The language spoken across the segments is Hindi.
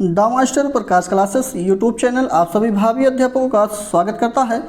The master Prakash classes YouTube channel आप सभी भावी अध्यापकों का स्वागत करता है।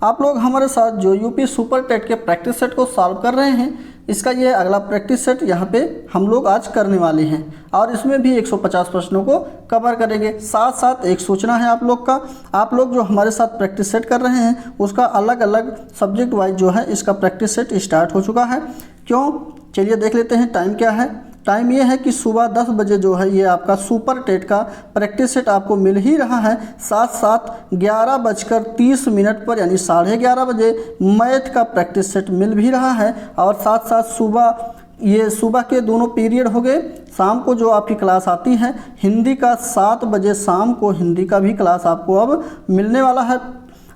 आप लोग हमारे साथ जो यूपी सुपर टेट के प्रैक्टिस सेट को सॉल्व कर रहे हैं, इसका ये अगला प्रैक्टिस सेट यहाँ पे हम लोग आज करने वाले हैं और इसमें भी 150 प्रश्नों को कवर करेंगे। साथ साथ एक सूचना है आप लोग का, आप लोग जो हमारे साथ प्रैक्टिस सेट कर रहे हैं उसका अलग अलग सब्जेक्ट वाइज जो है इसका प्रैक्टिस सेट स्टार्ट हो चुका है। क्यों, चलिए देख लेते हैं टाइम क्या है। टाइम ये है कि सुबह 10 बजे जो है ये आपका सुपर टेट का प्रैक्टिस सेट आपको मिल ही रहा है। साथ साथ 11:30 पर यानी 11:30 बजे मैथ का प्रैक्टिस सेट मिल भी रहा है। और साथ साथ सुबह के दोनों पीरियड हो गए। शाम को जो आपकी क्लास आती है हिंदी का 7 बजे शाम को हिंदी का भी क्लास आपको अब मिलने वाला है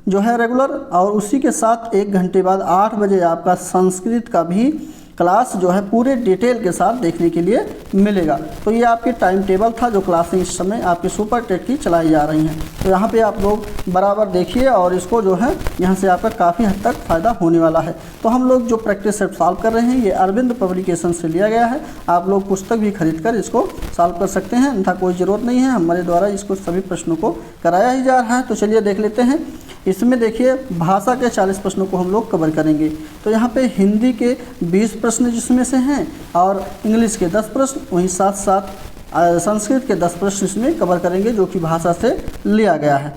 जो है रेगुलर। और उसी के साथ 1 घंटे बाद 8 बजे आपका संस्कृत का भी क्लास जो है पूरे डिटेल के साथ देखने के लिए मिलेगा। तो ये आपके टाइम टेबल था जो क्लासें इस समय आपके सुपर टेट की चलाई जा रही हैं। तो यहाँ पे आप लोग बराबर देखिए और इसको जो है यहाँ से आपका काफ़ी हद तक फ़ायदा होने वाला है। तो हम लोग जो प्रैक्टिस सेट सॉल्व कर रहे हैं ये अरविंद पब्लिकेशन से लिया गया है। आप लोग पुस्तक भी खरीद कर इसको सॉल्व कर सकते हैं, अन्यथा कोई ज़रूरत नहीं है, हमारे द्वारा इसको सभी प्रश्नों को कराया ही जा रहा है। तो चलिए देख लेते हैं। इसमें देखिए भाषा के 40 प्रश्नों को हम लोग कवर करेंगे। तो यहाँ पे हिंदी के 20 प्रश्न जिसमें से हैं और इंग्लिश के 10 प्रश्न, वहीं साथ साथ संस्कृत के 10 प्रश्न इसमें कवर करेंगे जो कि भाषा से लिया गया है।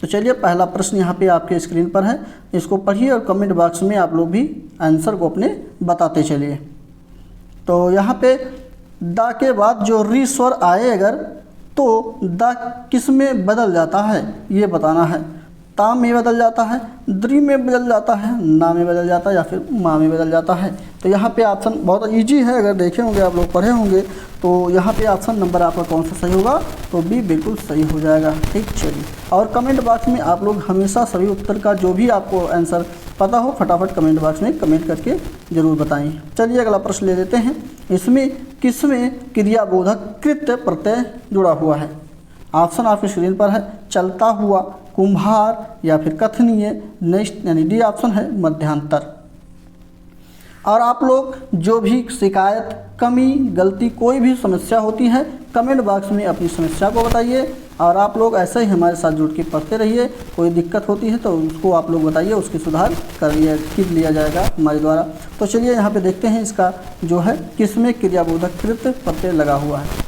तो चलिए पहला प्रश्न यहाँ पे आपके स्क्रीन पर है, इसको पढ़िए और कमेंट बॉक्स में आप लोग भी आंसर को अपने बताते चलिए। तो यहाँ पे द के बाद जो री स्वर आए अगर तो द किस में बदल जाता है ये बताना है। ता में बदल जाता है, द्रि में बदल जाता है, ना में बदल जाता है या फिर माँ में बदल जाता है। तो यहाँ पे ऑप्शन बहुत इजी है, अगर देखे होंगे आप लोग पढ़े होंगे तो यहाँ पे ऑप्शन नंबर आपका कौन सा सही होगा, तो बी बिल्कुल सही हो जाएगा। ठीक, चलिए। और कमेंट बॉक्स में आप लोग हमेशा सभी उत्तर का जो भी आपको आंसर पता हो फटाफट कमेंट बॉक्स में कमेंट करके ज़रूर बताएं। चलिए अगला प्रश्न ले लेते हैं। इसमें किसमें क्रियाबोधक कृत्य प्रत्यय जुड़ा हुआ है। ऑप्शन आपकी स्क्रीन पर है, चलता हुआ, कुम्हार या फिर कथनीय। नेक्स्ट यानी डी ऑप्शन है मध्यांतर। और आप लोग जो भी शिकायत, कमी, गलती, कोई भी समस्या होती है कमेंट बॉक्स में अपनी समस्या को बताइए और आप लोग ऐसे ही हमारे साथ जुड़ के पढ़ते रहिए। कोई दिक्कत होती है तो उसको आप लोग बताइए, उसकी सुधार कर लिया जाएगा हमारे द्वारा। तो चलिए यहाँ पे देखते हैं इसका जो है किसमें क्रियाबोधक कृत्य प्रत्यय लगा हुआ है।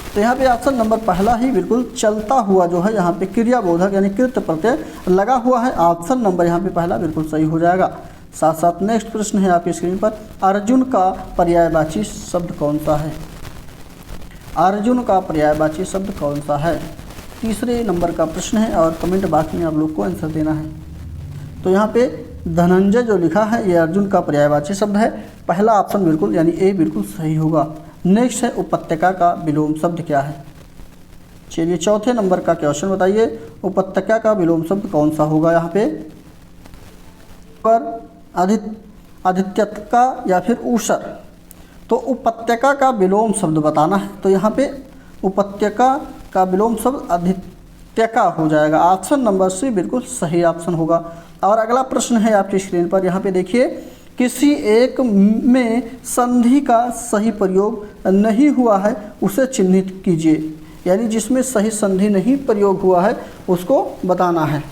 तो यहाँ पे ऑप्शन नंबर पहला ही बिल्कुल चलता हुआ जो है यहाँ पे क्रियाबोधक यानी कृत्य प्रत्यय लगा हुआ है। ऑप्शन नंबर यहाँ पे पहला बिल्कुल सही हो जाएगा। साथ साथ नेक्स्ट प्रश्न है आपकी स्क्रीन पर, अर्जुन का पर्यायवाची शब्द कौन सा है। अर्जुन का पर्यायवाची शब्द कौन सा है, तीसरे नंबर का प्रश्न है और कमेंट बॉक्स में आप लोग को आंसर देना है। तो यहाँ पे धनंजय जो लिखा है ये अर्जुन का पर्यायवाची शब्द है। पहला ऑप्शन बिल्कुल यानी ए बिल्कुल सही होगा। नेक्स्ट है उपत्यका का विलोम शब्द क्या है। चलिए चौथे नंबर का क्वेश्चन बताइए, उपत्यका का विलोम शब्द कौन सा होगा। यहाँ पे पर आदित्यका या फिर ऊषर। तो उपत्यका का विलोम शब्द बताना है। तो यहाँ पे उपत्यका का विलोम शब्द आदित्यका हो जाएगा। ऑप्शन नंबर सी बिल्कुल सही ऑप्शन होगा। और अगला प्रश्न है आपकी स्क्रीन पर, यहाँ पे देखिए, किसी एक में संधि का सही प्रयोग नहीं हुआ है उसे चिन्हित कीजिए। यानी जिसमें सही संधि नहीं प्रयोग हुआ है उसको बताना है।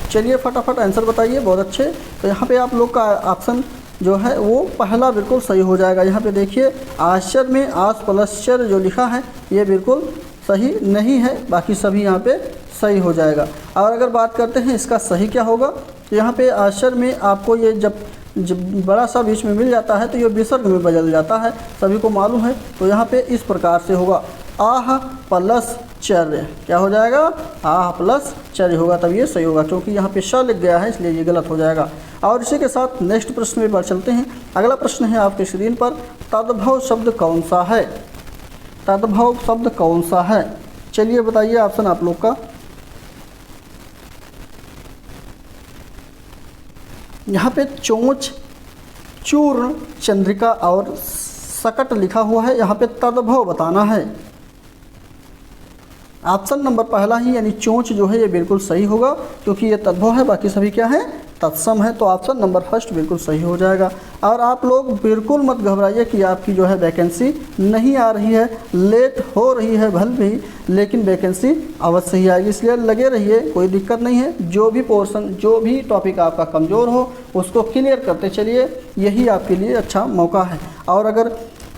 चलिए फटाफट आंसर बताइए, बहुत अच्छे। तो यहाँ पे आप लोग का ऑप्शन जो है वो पहला बिल्कुल सही हो जाएगा। यहाँ पे देखिए आश्चर्य में आस प्लस चर जो लिखा है ये बिल्कुल सही नहीं है, बाकी सभी यहाँ पे सही हो जाएगा। और अगर बात करते हैं इसका सही क्या होगा, तो यहाँ पे आश्चर्य में आपको ये जब बड़ा सा बीच में मिल जाता है तो ये विसर्ग में बदल जाता है, सभी को मालूम है। तो यहाँ पे इस प्रकार से होगा, आह प्लस चर्य क्या हो जाएगा, आह प्लस चर्य होगा, तब ये सही होगा। क्योंकि यहाँ पे श लिख गया है इसलिए ये गलत हो जाएगा। और इसी के साथ नेक्स्ट प्रश्न में बढ़ चलते हैं। अगला प्रश्न है आपके स्क्रीन पर, तद्भव शब्द कौन सा है। तद्भव शब्द कौन सा है, चलिए बताइए ऑप्शन आप लोग का। यहाँ पे चोंच, चूर्ण, चंद्रिका और सकट लिखा हुआ है, यहाँ पे तद्भव बताना है। ऑप्शन नंबर पहला ही यानी चोंच जो है ये बिल्कुल सही होगा क्योंकि ये तद्भव है, बाकी सभी क्या है तत्सम है। तो ऑप्शन नंबर फर्स्ट बिल्कुल सही हो जाएगा। और आप लोग बिल्कुल मत घबराइए कि आपकी जो है वैकेंसी नहीं आ रही है, लेट हो रही है भले भी, लेकिन वैकेंसी अवश्य ही आएगी, इसलिए लगे रहिए, कोई दिक्कत नहीं है। जो भी पोर्शन, जो भी टॉपिक आपका कमज़ोर हो उसको क्लियर करते चलिए, यही आपके लिए अच्छा मौका है। और अगर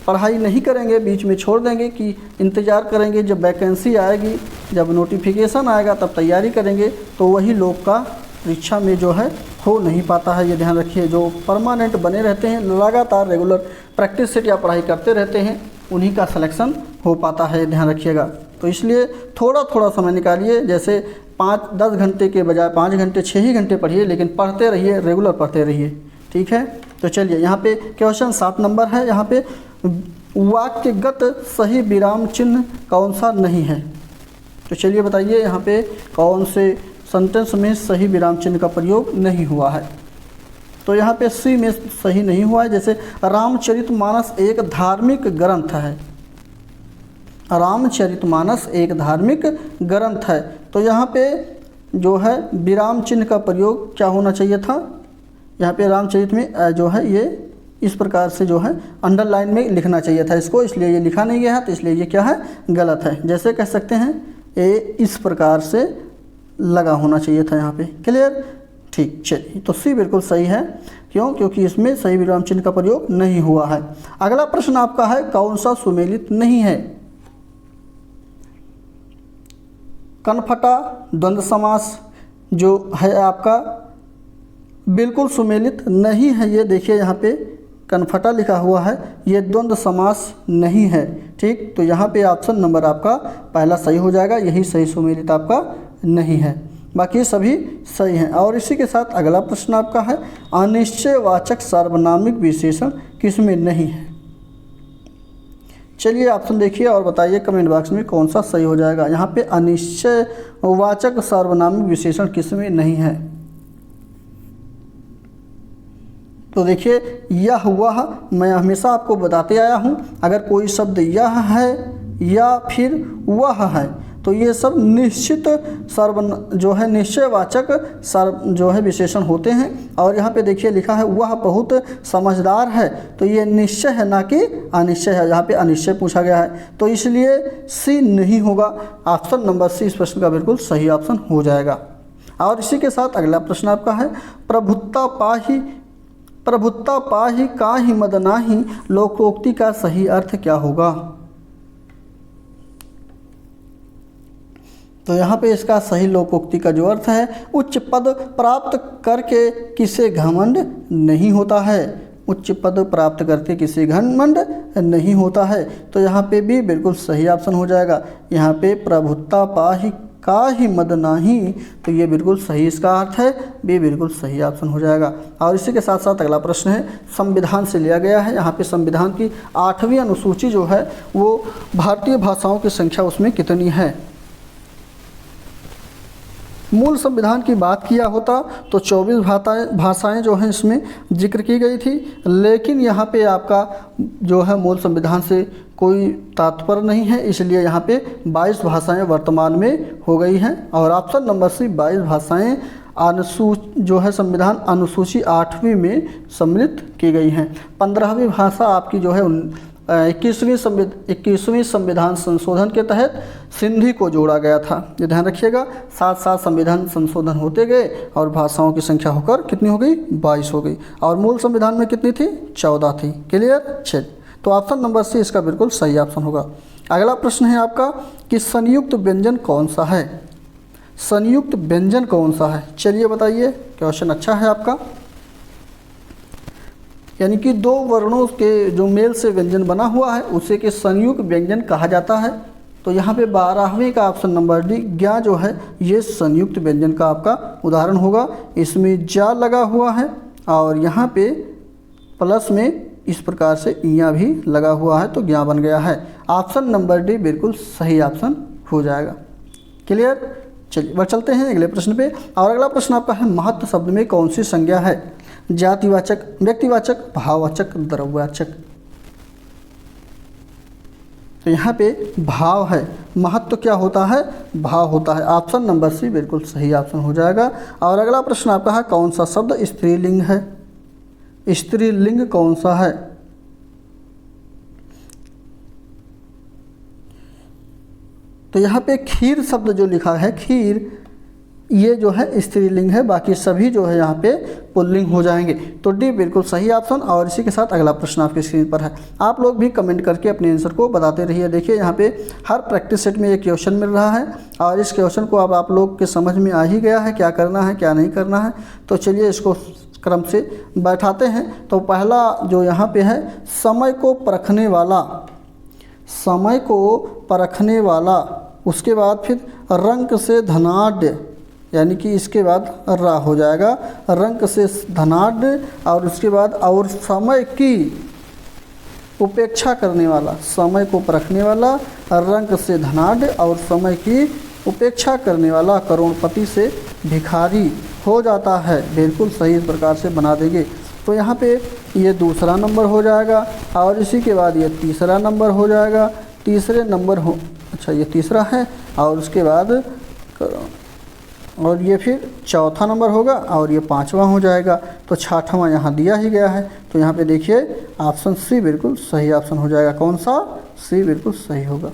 पढ़ाई नहीं करेंगे, बीच में छोड़ देंगे कि इंतज़ार करेंगे जब वैकेंसी आएगी, जब नोटिफिकेशन आएगा तब तैयारी करेंगे, तो वही लोग का परीक्षा में जो है हो नहीं पाता है। ये ध्यान रखिए, जो परमानेंट बने रहते हैं, लगातार रेगुलर प्रैक्टिस सेट या पढ़ाई करते रहते हैं, उन्हीं का सिलेक्शन हो पाता है, ध्यान रखिएगा। तो इसलिए थोड़ा थोड़ा समय निकालिए, जैसे 5-10 घंटे के बजाय 5 घंटे 6 ही घंटे पढ़िए, लेकिन पढ़ते रहिए, रेगुलर पढ़ते रहिए, ठीक है। तो चलिए यहाँ पे क्वेश्चन 7 नंबर है। यहाँ पे वाक्यगत सही विराम चिन्ह कौन सा नहीं है? तो चलिए बताइए यहाँ पे कौन से सेंटेंस में सही विराम चिन्ह का प्रयोग नहीं हुआ है? तो यहाँ पे सी में सही नहीं हुआ है। जैसे रामचरितमानस एक धार्मिक ग्रंथ है, रामचरितमानस एक धार्मिक ग्रंथ है, तो यहाँ पे जो है विराम चिन्ह का प्रयोग क्या होना चाहिए था? यहाँ पे रामचरित में जो है ये इस प्रकार से जो है अंडरलाइन में लिखना चाहिए था इसको, इसलिए ये लिखा नहीं गया है, तो इसलिए ये क्या है, गलत है। जैसे कह सकते हैं ये इस प्रकार से लगा होना चाहिए था यहाँ पे, क्लियर, ठीक। चलिए, तो सी बिल्कुल सही है। क्यों? क्योंकि इसमें सही विराम चिन्ह का प्रयोग नहीं हुआ है। अगला प्रश्न आपका है, कौन सा सुमेलित नहीं है? कनफटा द्वंद्व समास जो है आपका बिल्कुल सुमेलित नहीं है। ये देखिए यहाँ पे कनफटा लिखा हुआ है, ये द्वंद्व समास नहीं है, ठीक। तो यहाँ पे ऑप्शन नंबर आपका पहला सही हो जाएगा, यही सही सुमेलित आपका नहीं है, बाकी सभी सही हैं। और इसी के साथ अगला प्रश्न आपका है, अनिश्चयवाचक सार्वनामिक विशेषण किसमें नहीं है? चलिए ऑप्शन देखिए और बताइए कमेंट बॉक्स में कौन सा सही हो जाएगा। यहाँ पे अनिश्चयवाचक सार्वनामिक विशेषण किसमें नहीं है? तो देखिए, यह वह मैं हमेशा आपको बताते आया हूँ, अगर कोई शब्द यह है या फिर वह है तो ये सब निश्चित जो है निश्चयवाचक जो है विशेषण होते हैं। और यहाँ पे देखिए लिखा है वह बहुत समझदार है, तो ये निश्चय है ना कि अनिश्चय है, यहाँ पे अनिश्चय पूछा गया है, तो इसलिए सी नहीं होगा। ऑप्शन नंबर सी इस प्रश्न का बिल्कुल सही ऑप्शन हो जाएगा। और इसी के साथ अगला प्रश्न आपका है, प्रभुत्ता पाही काहि मद नाही लोकोक्ति का सही अर्थ क्या होगा? तो यहाँ पे इसका सही लोकोक्ति का जो अर्थ है, उच्च पद प्राप्त करके किसे घमंड नहीं होता है। उच्च पद प्राप्त करके किसी घमंड नहीं होता है, तो यहाँ पे भी बिल्कुल सही ऑप्शन हो जाएगा। यहाँ पे प्रभुत्ता पाही काहि मद नाही, तो ये बिल्कुल सही इसका अर्थ है, भी बिल्कुल सही ऑप्शन हो जाएगा। और इसी के साथ साथ अगला प्रश्न है, संविधान से लिया गया है। यहाँ पे संविधान की 8वीं अनुसूची जो है वो भारतीय भाषाओं की संख्या उसमें कितनी है? मूल संविधान की बात किया होता तो 24 भाषाएं जो हैं इसमें जिक्र की गई थी, लेकिन यहाँ पे आपका जो है मूल संविधान से कोई तात्पर्य नहीं है, इसलिए यहाँ पे 22 भाषाएं वर्तमान में हो गई हैं। और ऑप्शन नंबर सी 22 भाषाएं जो है संविधान अनुसूची 8वीं में सम्मिलित की गई हैं। 15वीं भाषा आपकी जो है 21वीं संविधान संशोधन के तहत सिंधी को जोड़ा गया था, ये ध्यान रखिएगा। साथ साथ संविधान संशोधन होते गए और भाषाओं की संख्या होकर कितनी हो गई? 22 हो गई। और मूल संविधान में कितनी थी? 14 थी, क्लियर। तो ऑप्शन नंबर सी इसका बिल्कुल सही ऑप्शन होगा। अगला प्रश्न है आपका कि संयुक्त व्यंजन कौन सा है? संयुक्त व्यंजन कौन सा है? चलिए बताइए, क्वेश्चन अच्छा है आपका। यानी कि 2 वर्णों के जो मेल से व्यंजन बना हुआ है उसे के संयुक्त व्यंजन कहा जाता है। तो यहाँ पे 12वीं का ऑप्शन नंबर डी ज्ञा जो है ये संयुक्त व्यंजन का आपका उदाहरण होगा। इसमें जा लगा हुआ है और यहाँ पे प्लस में इस प्रकार से इया भी लगा हुआ है, तो ज्ञा बन गया है। ऑप्शन नंबर डी बिल्कुल सही ऑप्शन हो जाएगा, क्लियर। चलिए बढ़ चलते हैं अगले प्रश्न पे। और अगला प्रश्न आपका है, महत्व शब्द में कौन सी संज्ञा है? जातिवाचक, व्यक्तिवाचक, भाववाचक, द्रव्यवाचक। तो यहाँ पे भाव है, महत्व क्या होता है, भाव होता है। ऑप्शन नंबर सी बिल्कुल सही ऑप्शन हो जाएगा। और अगला प्रश्न आपका है कौन सा शब्द स्त्रीलिंग है, स्त्रीलिंग कौन सा है। तो यहाँ पे खीर शब्द जो लिखा है, खीर, ये जो है स्त्रीलिंग है, बाकी सभी जो है यहाँ पे पुल्लिंग हो जाएंगे। तो डी बिल्कुल सही ऑप्शन। और इसी के साथ अगला प्रश्न आपकी स्क्रीन पर है, आप लोग भी कमेंट करके अपने आंसर को बताते रहिए। देखिए यहाँ पे हर प्रैक्टिस सेट में एक क्वेश्चन मिल रहा है और इस क्वेश्चन को अब आप लोग के समझ में आ ही गया है क्या करना है क्या नहीं करना है। तो चलिए इसको क्रम से बैठाते हैं। तो पहला जो यहाँ पे है, समय को परखने वाला, समय को परखने वाला, उसके बाद फिर रंक से धनाढ्य, यानी कि इसके बाद रा हो जाएगा, रंक से धनाढ्य, और उसके बाद और समय की उपेक्षा करने वाला, समय को परखने वाला, रंक से धनाढ्य और समय की उपेक्षा करने वाला करोड़पति से भिखारी हो जाता है। बिल्कुल सही इस प्रकार से बना देंगे। तो यहाँ पे ये दूसरा नंबर हो जाएगा और इसी के बाद ये तीसरा नंबर हो जाएगा, तीसरे नंबर हो, अच्छा ये तीसरा है, और उसके बाद और ये फिर चौथा नंबर होगा और ये पांचवा हो जाएगा। तो छठवां यहाँ दिया ही गया है। तो यहाँ पे देखिए ऑप्शन सी बिल्कुल सही ऑप्शन हो जाएगा। कौन सा, सी बिल्कुल सही होगा।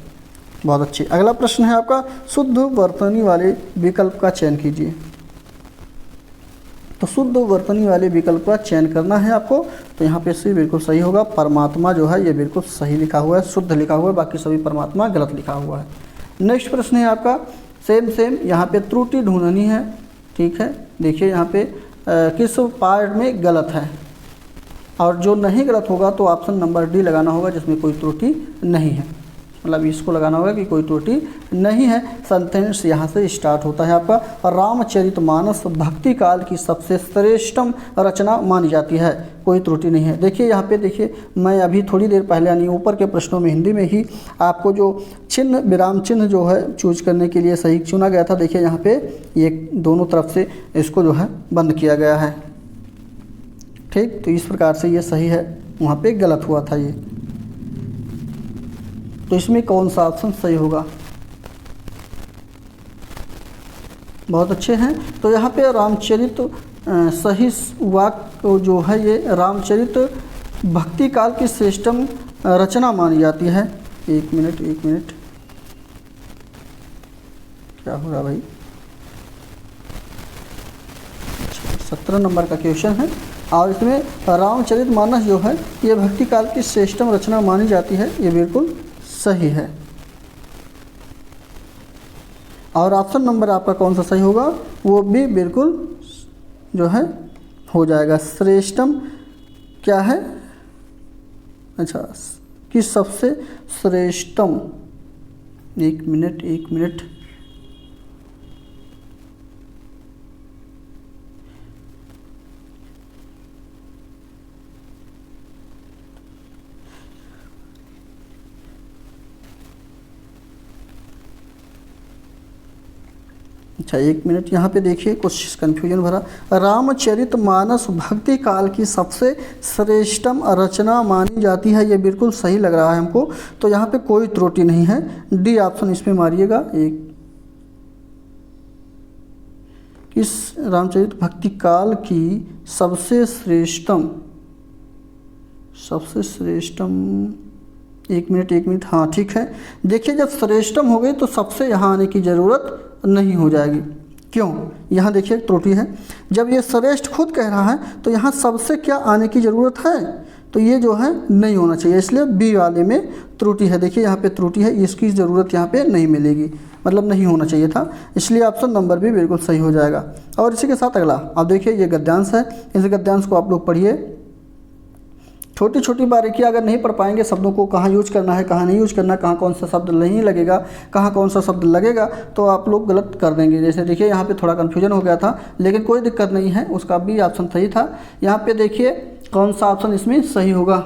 बहुत अच्छी। अगला प्रश्न है आपका, शुद्ध वर्तनी वाले विकल्प का चयन कीजिए। तो शुद्ध वर्तनी वाले विकल्प का चयन करना है आपको। तो यहाँ पे सी बिल्कुल सही होगा। परमात्मा जो है ये बिल्कुल सही लिखा हुआ है, शुद्ध लिखा हुआ है, बाकी सभी परमात्मा गलत लिखा हुआ है। नेक्स्ट प्रश्न है आपका, सेम यहाँ पे त्रुटि ढूंढनी है। ठीक है, देखिए यहाँ पे किस पार्ट में गलत है, और जो नहीं गलत होगा तो ऑप्शन नंबर डी लगाना होगा जिसमें कोई त्रुटि नहीं है, मतलब इसको लगाना होगा कि कोई त्रुटि नहीं है। सेंटेंस यहाँ से स्टार्ट होता है आपका, रामचरितमानस भक्ति काल की सबसे श्रेष्ठतम रचना मानी जाती है, कोई त्रुटि नहीं है। देखिए यहाँ पे देखिए, मैं अभी थोड़ी देर पहले यानी ऊपर के प्रश्नों में हिंदी में ही आपको जो चिन्ह, विराम चिन्ह जो है चूज करने के लिए सही चुना गया था। देखिए यहाँ पे ये दोनों तरफ से इसको जो है बंद किया गया है। ठीक, तो इस प्रकार से ये सही है, वहाँ पे गलत हुआ था ये। तो इसमें कौन सा ऑप्शन सही होगा। बहुत अच्छे हैं। तो यहाँ पे रामचरित सही वाक्य जो है ये रामचरित भक्ति काल की श्रेष्ठतम रचना मानी जाती है। एक मिनट क्या हो रहा भाई, 17 नंबर का क्वेश्चन है और इसमें रामचरितमानस जो है ये भक्ति काल की श्रेष्ठतम रचना मानी जाती है, ये बिल्कुल सही है। और ऑप्शन नंबर आपका कौन सा सही होगा, वो भी बिल्कुल जो है हो जाएगा। श्रेष्ठतम क्या है, अच्छा कि सबसे श्रेष्ठतम, एक मिनट अच्छा एक मिनट, यहाँ पे देखिए कुछ कन्फ्यूजन भरा। रामचरितमानस भक्ति काल की सबसे श्रेष्ठतम रचना मानी जाती है, ये बिल्कुल सही लग रहा है हमको। तो यहाँ पे कोई त्रुटि नहीं है, डी ऑप्शन इसमें मारिएगा। एक किस रामचरित भक्ति काल की सबसे श्रेष्ठतम, एक मिनट, हाँ ठीक है। देखिए जब श्रेष्ठतम हो गई तो सबसे यहाँ आने की ज़रूरत नहीं हो जाएगी। क्यों, यहाँ देखिए त्रुटि है, जब ये श्रेष्ठ खुद कह रहा है तो यहाँ सबसे क्या आने की ज़रूरत है, तो ये जो है नहीं होना चाहिए, इसलिए बी वाले में त्रुटि है। देखिए यहाँ पे त्रुटि है, इसकी ज़रूरत यहाँ पे नहीं मिलेगी, मतलब नहीं होना चाहिए था, इसलिए ऑप्शन नंबर भी बिल्कुल सही हो जाएगा। और इसी के साथ अगला अब देखिए ये गद्यांश है, इस गद्यांश को आप लोग पढ़िए। छोटी छोटी बारीकी अगर नहीं पढ़ पाएंगे, शब्दों को कहाँ यूज करना है कहाँ नहीं यूज करना, कहाँ कौन सा शब्द नहीं लगेगा कहाँ कौन सा शब्द लगेगा, तो आप लोग गलत कर देंगे। जैसे देखिए यहाँ पे थोड़ा कन्फ्यूजन हो गया था, लेकिन कोई दिक्कत नहीं है, उसका भी ऑप्शन सही था। यहाँ पे देखिए कौन सा ऑप्शन इसमें सही होगा।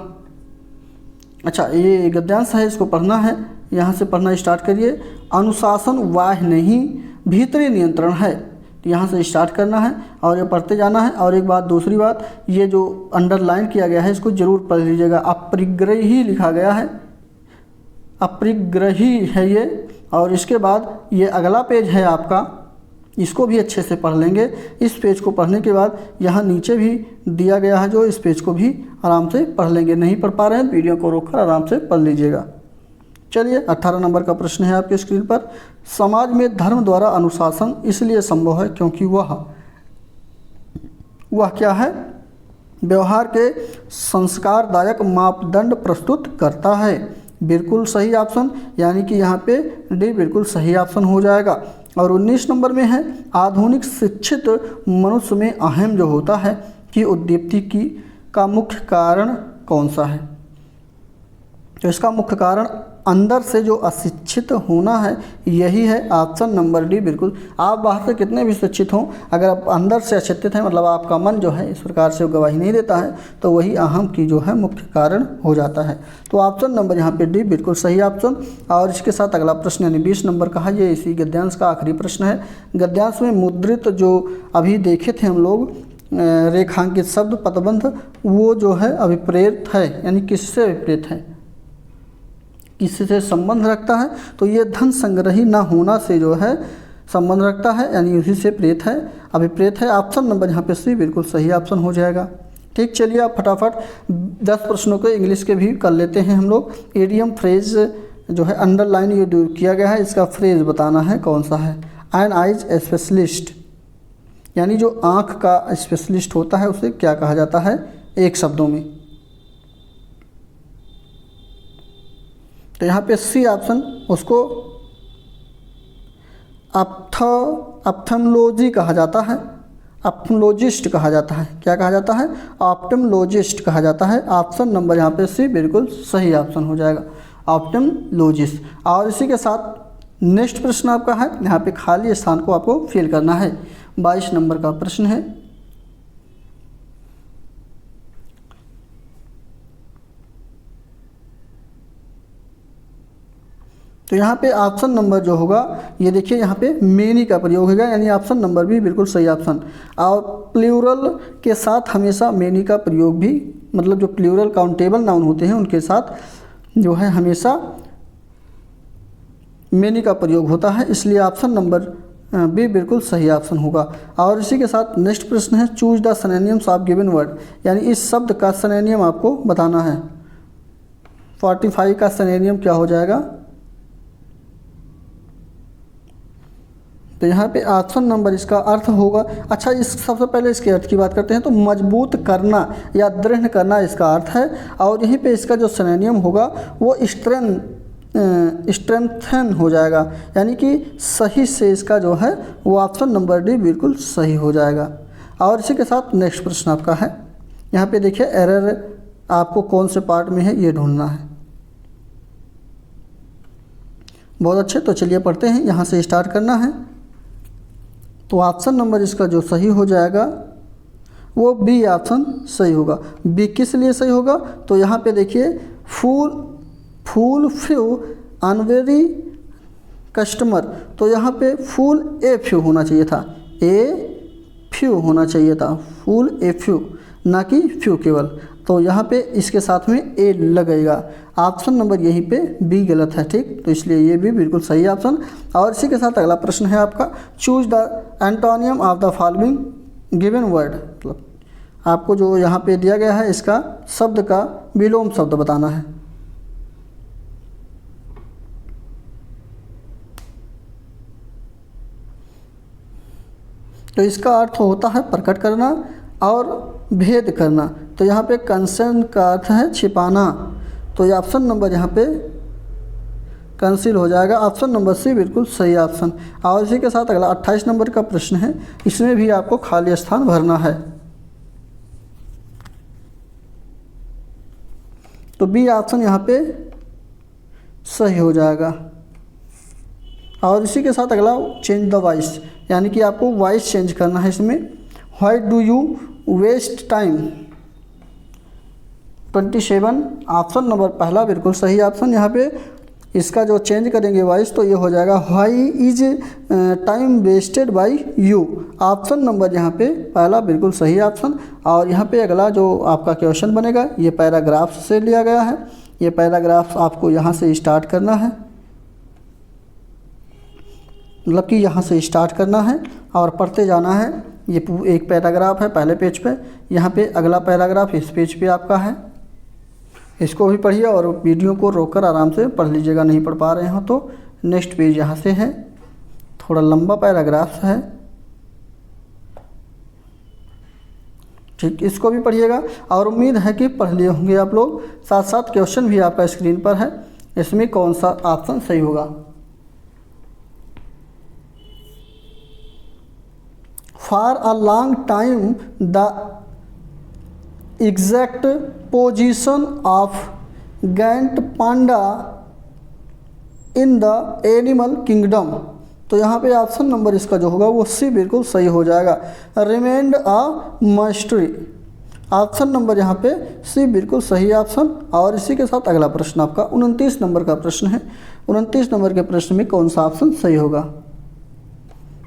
अच्छा ये गद्यांश है, इसको पढ़ना है, यहाँ से पढ़ना स्टार्ट करिए। अनुशासन बाह्य नहीं भीतरी नियंत्रण है, यहाँ से स्टार्ट करना है और ये पढ़ते जाना है। और एक बात, दूसरी बात, ये जो अंडरलाइन किया गया है इसको जरूर पढ़ लीजिएगा। अपरिग्रही लिखा गया है, अपरिग्रही है ये। और इसके बाद ये अगला पेज है आपका, इसको भी अच्छे से पढ़ लेंगे। इस पेज को पढ़ने के बाद यहाँ नीचे भी दिया गया है जो, इस पेज को भी आराम से पढ़ लेंगे। नहीं पढ़ पा रहे हैं वीडियो को रोककर आराम से पढ़ लीजिएगा। चलिए 18 नंबर का प्रश्न है आपके स्क्रीन पर। समाज में धर्म द्वारा अनुशासन इसलिए संभव है क्योंकि वह क्या है? व्यवहार के संस्कारदायक मापदंड प्रस्तुत करता है। बिल्कुल सही ऑप्शन, यानी कि यहाँ पे डी बिल्कुल सही ऑप्शन हो जाएगा। और 19 नंबर में है, आधुनिक शिक्षित मनुष्य में अहम जो होता है कि उद्दीप्ति का मुख्य कारण कौन सा है? तो इसका मुख्य कारण अंदर से जो अशिक्षित होना है, यही है ऑप्शन नंबर डी बिल्कुल। आप बाहर से कितने भी शिक्षित हों, अगर आप अंदर से अशिक्षित हैं, मतलब आपका मन जो है इस प्रकार से गवाही नहीं देता है, तो वही अहम की जो है मुख्य कारण हो जाता है। तो ऑप्शन नंबर यहाँ पे डी बिल्कुल सही ऑप्शन। और इसके साथ अगला प्रश्न यानी 20 नंबर का है, ये इसी गद्यांश का आखिरी प्रश्न है। गद्यांश में मुद्रित जो अभी देखे थे हम लोग रेखांकित शब्द पदबंध, वो जो है अभिप्रेत है, यानी किससे अभिप्रेत है, किससे संबंध रखता है? तो ये धन संग्रही न होना से जो है संबंध रखता है, यानी उसी से प्रेत है, अभिप्रेत है। ऑप्शन नंबर यहाँ पे सी बिल्कुल सही ऑप्शन हो जाएगा। ठीक, चलिए आप फटाफट 10 प्रश्नों के इंग्लिश के भी कर लेते हैं हम लोग। एडियम फ्रेज जो है अंडरलाइन ये दूर किया गया है, इसका फ्रेज बताना है कौन सा है। एन आइज स्पेशलिस्ट, यानी जो आँख का स्पेशलिस्ट होता है उसे क्या कहा जाता है एक शब्दों में? तो यहाँ पे सी ऑप्शन, उसको ऑप्थेल्मोलॉजी कहा जाता है, ऑप्थेल्मोलॉजिस्ट कहा जाता है। क्या कहा जाता है? ऑप्थेल्मोलॉजिस्ट कहा जाता है। ऑप्शन नंबर यहाँ पे सी बिल्कुल सही ऑप्शन हो जाएगा, ऑप्थेल्मोलॉजिस्ट। और इसी के साथ नेक्स्ट प्रश्न आपका है, यहाँ पे खाली स्थान को आपको फिल करना है। 22 नंबर का प्रश्न है। तो यहाँ पे ऑप्शन नंबर जो होगा, ये देखिए यहाँ पे मेनी का प्रयोग होगा, यानी ऑप्शन नंबर भी बिल्कुल सही ऑप्शन। और प्लूरल के साथ हमेशा मेनी का प्रयोग भी, मतलब जो प्लूरल काउंटेबल नाउन होते हैं उनके साथ जो है हमेशा मेनी का प्रयोग होता है, इसलिए ऑप्शन नंबर बी बिल्कुल सही ऑप्शन होगा। और इसी के साथ नेक्स्ट प्रश्न है, choose the synonyms of given word, यानी इस शब्द का सिनोनिम आपको बताना है। 45 का सिनोनिम क्या हो जाएगा? तो यहाँ पे ऑप्शन नंबर इसका अर्थ होगा, अच्छा इस सबसे पहले इसके अर्थ की बात करते हैं। तो मजबूत करना या दृढ़ करना इसका अर्थ है। और यहीं पे इसका जो सिनोनिम होगा वो स्ट्रेंथन हो जाएगा, यानी कि सही से इसका जो है वो ऑप्शन नंबर डी बिल्कुल सही हो जाएगा। और इसी के साथ नेक्स्ट प्रश्न आपका है, यहाँ पे देखिए एरर आपको कौन से पार्ट में है ये ढूंढना है। बहुत अच्छे, तो चलिए पढ़ते हैं, यहाँ से स्टार्ट करना है। तो ऑप्शन नंबर इसका जो सही हो जाएगा वो बी ऑप्शन सही होगा। बी किस लिए सही होगा? तो यहाँ पे देखिए फूल फ्यू अनवेरी कस्टमर, तो यहाँ पे फूल ए फ्यू होना चाहिए था, ए फ्यू होना चाहिए था, फूल ए फ्यू, ना कि फ्यू केवल। तो यहाँ पे इसके साथ में ए लगेगा। ऑप्शन नंबर यहीं पे बी गलत है, ठीक, तो इसलिए ये भी बिल्कुल सही ऑप्शन। और इसी के साथ अगला प्रश्न है आपका, choose the antonym of the following given word, मतलब आपको जो यहाँ पे दिया गया है इसका शब्द का विलोम शब्द बताना है। तो इसका अर्थ होता है प्रकट करना और भेद करना। तो यहाँ पे कंसेल का अर्थ है छिपाना, तो ये ऑप्शन नंबर यहाँ पे कंसील हो जाएगा। ऑप्शन नंबर सी बिल्कुल सही ऑप्शन। और इसी के साथ अगला 28 नंबर का प्रश्न है, इसमें भी आपको खाली स्थान भरना है। तो बी ऑप्शन यहाँ पे सही हो जाएगा। और इसी के साथ अगला चेंज द वॉइस, यानी कि आपको वॉइस चेंज करना है इसमें। Why do you waste time 27, option number पहला बिल्कुल सही ऑप्शन। यहाँ पे इसका जो चेंज करेंगे वॉइस तो ये हो जाएगा why is time wasted by you, option number यहाँ पे पहला बिल्कुल सही ऑप्शन। और यहाँ पे अगला जो आपका क्वेश्चन बनेगा ये पैराग्राफ से लिया गया है, ये पैराग्राफ आपको यहाँ से स्टार्ट करना है, मतलब कि यहाँ से स्टार्ट करना है और पढ़ते जाना है। ये एक पैराग्राफ है पहले पेज पे, यहाँ पे अगला पैराग्राफ इस पेज पे आपका है। इसको भी पढ़िए और वीडियो को रोककर आराम से पढ़ लीजिएगा, नहीं पढ़ पा रहे हो तो। नेक्स्ट पेज यहाँ से है, थोड़ा लंबा पैराग्राफ है, ठीक, इसको भी पढ़िएगा और उम्मीद है कि पढ़ लिए होंगे आप लोग। साथ साथ क्वेश्चन भी आपका स्क्रीन पर है, इसमें कौन सा ऑप्शन सही होगा। For a long time the exact position of giant Panda in the animal kingdom, तो यहाँ पे ऑप्शन नंबर इसका जो होगा वो सी बिल्कुल सही हो जाएगा। रिमेंड अ मस्टरी, ऑप्शन नंबर यहाँ पे सी बिल्कुल सही ऑप्शन। और इसी के साथ अगला प्रश्न आपका 29 नंबर का प्रश्न है। 29 नंबर के प्रश्न में कौन सा ऑप्शन सही होगा,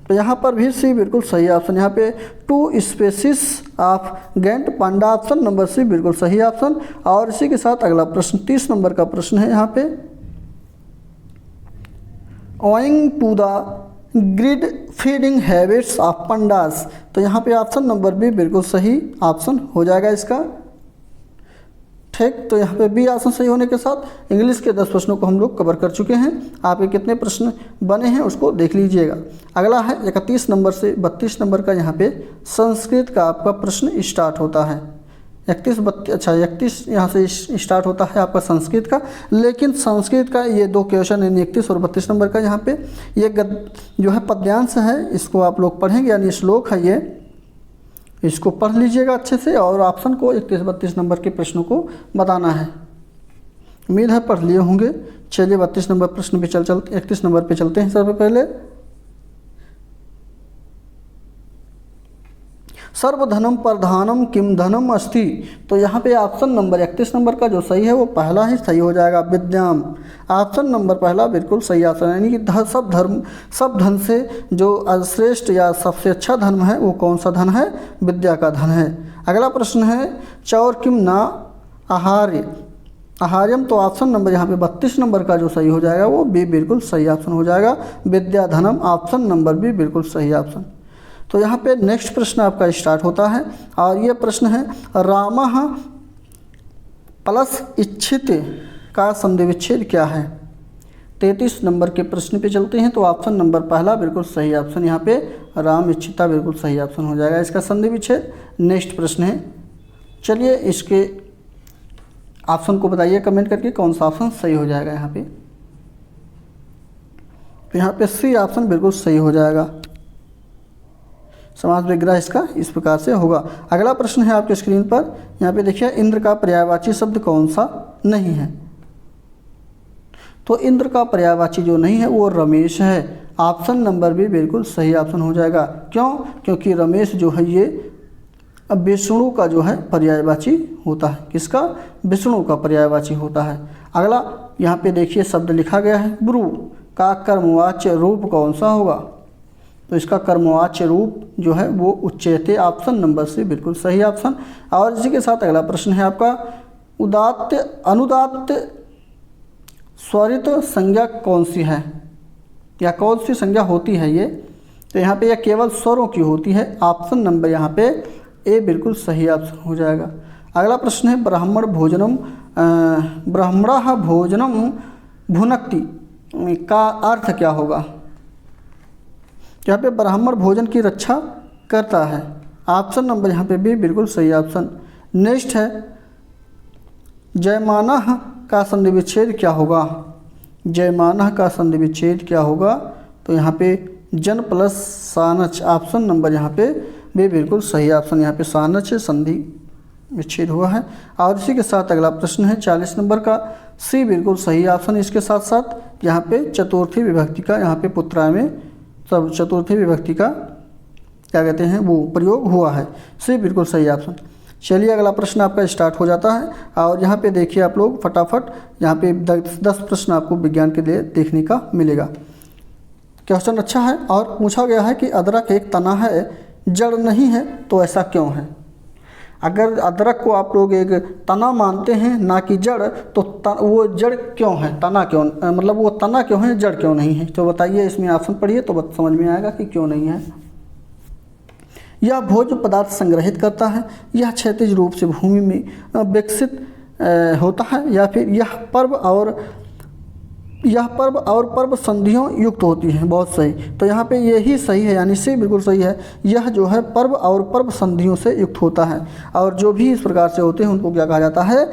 तो यहाँ पर भी सी बिल्कुल सही ऑप्शन। यहाँ पे 2 species of giant panda, option number C बिल्कुल सही ऑप्शन। और इसी के साथ अगला प्रश्न 30 नंबर का प्रश्न है यहाँ पे, owing to the grid feeding habits of pandas, तो यहाँ पे ऑप्शन नंबर बी बिल्कुल सही ऑप्शन हो जाएगा इसका, ठीक। तो यहाँ पे बी ऑप्शन सही होने के साथ इंग्लिश के 10 प्रश्नों को हम लोग कवर कर चुके हैं। आपके कितने प्रश्न बने हैं उसको देख लीजिएगा। अगला है 31 नंबर से 32 नंबर का, यहाँ पे संस्कृत का आपका प्रश्न स्टार्ट होता है। 31 यहाँ से स्टार्ट होता है आपका संस्कृत का, लेकिन संस्कृत का ये 2 क्वेश्चन यानी 31 और 32 नंबर का, यहाँ पे ये जो है पद्यांश है, इसको आप लोग पढ़ेंगे, यानी श्लोक है ये, इसको पढ़ लीजिएगा अच्छे से और ऑप्शन को 31-32 नंबर के प्रश्नों को बताना है। उम्मीद है पढ़ लिए होंगे। चलिए 32 नंबर प्रश्न पे 31 नंबर पे चलते हैं। सबसे पहले सर्वधनम प्रधानम किम धनम अस्ति, तो यहाँ पे ऑप्शन नंबर 31 नंबर का जो सही है वो पहला ही सही हो जाएगा, विद्याम। ऑप्शन नंबर पहला बिल्कुल सही ऑप्शन, यानी कि सब धन से जो श्रेष्ठ या सबसे अच्छा धर्म है वो कौन सा धन है, विद्या का धन है। अगला प्रश्न है चौर किम ना आहार्यम, तो ऑप्शन नंबर यहाँ पे 32 नंबर का जो सही हो जाएगा वो बी बिल्कुल सही ऑप्शन हो जाएगा, विद्या धनम, ऑप्शन नंबर बी बिल्कुल सही ऑप्शन। तो यहाँ पे नेक्स्ट प्रश्न आपका स्टार्ट होता है और ये प्रश्न है रामः प्लस इच्छित का संधि विच्छेद क्या है। 33 नंबर के प्रश्न पे चलते हैं, तो ऑप्शन नंबर पहला बिल्कुल सही ऑप्शन, यहाँ पे राम इच्छिता बिल्कुल सही ऑप्शन हो जाएगा इसका संधि विच्छेद। नेक्स्ट प्रश्न है, चलिए इसके ऑप्शन को बताइए कमेंट करके कौन सा ऑप्शन सही हो जाएगा यहाँ पे। तो यहाँ पे सी ऑप्शन बिल्कुल सही हो जाएगा, समास विग्रह इसका इस प्रकार से होगा। अगला प्रश्न है आपके स्क्रीन पर, यहाँ पे देखिए इंद्र का पर्यायवाची शब्द कौन सा नहीं है, तो इंद्र का पर्यायवाची जो नहीं है वो रमेश है, ऑप्शन नंबर भी बिल्कुल सही ऑप्शन हो जाएगा। क्यों, क्योंकि रमेश जो है ये विष्णु का जो है पर्यायवाची होता है, किसका, विष्णु का पर्यायवाची होता है। अगला यहाँ पे देखिए शब्द लिखा गया है ब्रू का कर्मवाच्य रूप कौन सा होगा, तो इसका कर्मवाच्य रूप जो है वो उच्चैते, ऑप्शन नंबर से बिल्कुल सही ऑप्शन। और इसी के साथ अगला प्रश्न है आपका उदात्त अनुदात्त स्वरित संज्ञा कौन सी है, या कौन सी संज्ञा होती है ये, तो यहाँ पे यह केवल स्वरों की होती है, ऑप्शन नंबर यहाँ पे ए बिल्कुल सही ऑप्शन हो जाएगा। अगला प्रश्न है ब्राह्मणः भोजनम भुनक्ति का अर्थ क्या होगा, यहाँ पे ब्राह्मण भोजन की रक्षा करता है, ऑप्शन नंबर यहाँ पे भी बिल्कुल सही ऑप्शन। नेक्स्ट है जयमानः का संधि विच्छेद क्या होगा, जयमानः का संधि विच्छेद क्या होगा, तो यहाँ पे जन प्लस सानच, ऑप्शन नंबर यहाँ पे भी बिल्कुल सही ऑप्शन, यहाँ पे सानच संधि विच्छेद हुआ है। और इसी के साथ अगला प्रश्न है 40 नंबर का, सी बिल्कुल सही ऑप्शन। इसके साथ साथ यहाँ पे चतुर्थी विभक्ति का यहाँ पे पुत्राय में सब चतुर्थी विभक्ति का क्या कहते हैं वो प्रयोग हुआ है, सी बिल्कुल सही ऑप्शन। चलिए अगला प्रश्न आपका स्टार्ट हो जाता है और यहाँ पे देखिए आप लोग फटाफट, यहाँ पे 10 प्रश्न आपको विज्ञान के लिए देखने का मिलेगा। क्वेश्चन अच्छा है और पूछा गया है कि अदरक एक तना है जड़ नहीं है तो ऐसा क्यों है। अगर अदरक को आप लोग एक तना मानते हैं ना कि जड़, तो वो जड़ क्यों है, तना क्यों, मतलब वो तना क्यों है, जड़ क्यों नहीं है? तो बताइए, इसमें ऑप्शन पढ़िए तो समझ में आएगा कि क्यों नहीं है। यह भोज्य पदार्थ संग्रहित करता है, यह क्षैतिज रूप से भूमि में विकसित होता है, या फिर यह पर्व और पर्व संधियों युक्त होती है। बहुत सही, तो यहाँ पे यही सही है, यानी सी बिल्कुल सही है। यह जो है पर्व और पर्व संधियों से युक्त होता है, और जो भी इस प्रकार से होते हैं उनको क्या कहा जाता है,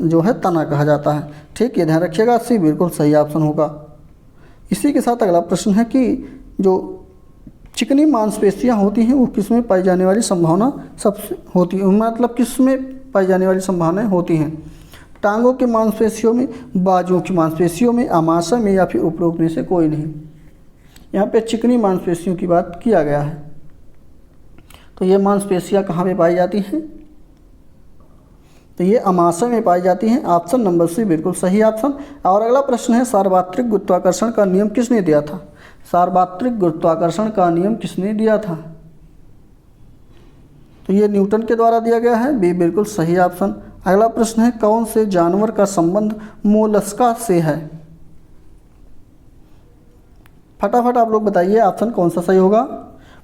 जो है तना कहा जाता है। ठीक, ये ध्यान रखिएगा, सी बिल्कुल सही ऑप्शन होगा। इसी के साथ अगला प्रश्न है कि जो चिकनी मांसपेशियाँ होती हैं वो किसमें पाई जाने वाली संभावना सबसे होती है, मतलब किसमें पाई जाने वाली संभावनाएं होती हैं? टांगों की मांसपेशियों में, बाजुओं की मांसपेशियों में, आमाशय में, या फिर उपरोक्त में से कोई नहीं। यहाँ पे चिकनी मांसपेशियों की बात किया गया है। तो ये मांसपेशियाँ कहाँ पे पाई जाती हैं? तो ये आमाशय में पाई जाती हैं। ऑप्शन नंबर सी बिल्कुल सही ऑप्शन। और अगला प्रश्न है, सार्वत्रिक गुरुत्वाकर्षण का नियम किसने दिया था? सार्वत्रिक गुरुत्वाकर्षण का नियम किसने दिया था? तो ये न्यूटन के द्वारा दिया गया है, बी बिल्कुल सही ऑप्शन। अगला प्रश्न है, कौन से जानवर का संबंध मोलस्का से है? फटाफट आप लोग बताइए, ऑप्शन कौन सा सही होगा?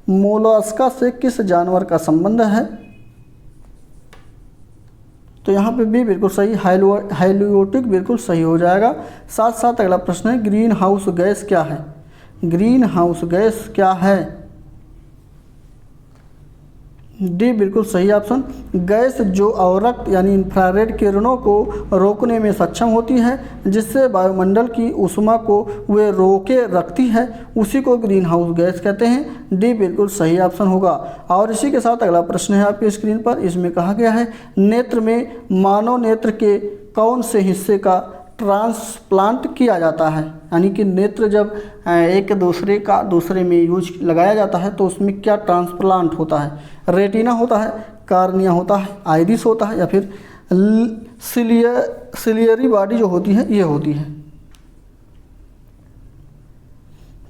मोलस्का से किस जानवर का संबंध है? तो यहाँ पे भी बिल्कुल सही, हाइलियोटिक बिल्कुल सही हो जाएगा। साथ साथ अगला प्रश्न है, ग्रीन हाउस गैस क्या है? ग्रीन हाउस गैस क्या है? डी बिल्कुल सही ऑप्शन। गैस जो अवरक्त यानी इंफ्रारेड किरणों को रोकने में सक्षम होती है, जिससे वायुमंडल की ऊष्मा को वे रोके रखती है, उसी को ग्रीन हाउस गैस कहते हैं। डी बिल्कुल सही ऑप्शन होगा। और इसी के साथ अगला प्रश्न है आपकी स्क्रीन पर, इसमें कहा गया है, नेत्र में मानव नेत्र के कौन से हिस्से का ट्रांसप्लांट किया जाता है? यानी कि नेत्र जब एक दूसरे का दूसरे में यूज लगाया जाता है तो उसमें क्या ट्रांसप्लांट होता है? रेटिना होता है, कार्निया होता है, आइरिस होता है, या फिर सिलियरी बॉडी जो होती है ये होती है।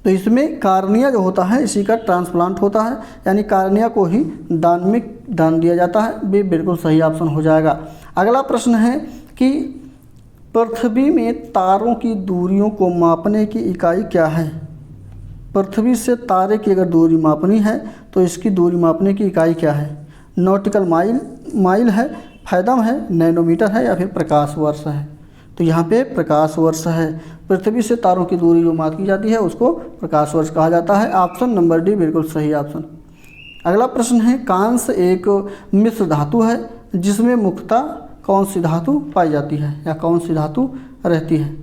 तो इसमें कार्निया जो होता है इसी का ट्रांसप्लांट होता है, यानी कार्निया को ही दान दिया जाता है। भी बिल्कुल सही ऑप्शन हो जाएगा। अगला प्रश्न है कि पृथ्वी में तारों की दूरियों को मापने की इकाई क्या है? पृथ्वी से तारे की अगर दूरी मापनी है तो इसकी दूरी मापने की इकाई क्या है? नॉटिकल माइल है, फैदम है, नैनोमीटर है, या फिर प्रकाश वर्ष है? तो यहाँ पे प्रकाश वर्ष है। पृथ्वी से तारों की दूरी जो मापी जाती है उसको प्रकाश वर्ष कहा जाता है। ऑप्शन नंबर डी बिल्कुल सही ऑप्शन। अगला प्रश्न है, कांस्य एक मिश्र धातु है जिसमें मुख्यतः कौन सी धातु पाई जाती है या कौन सी धातु रहती है?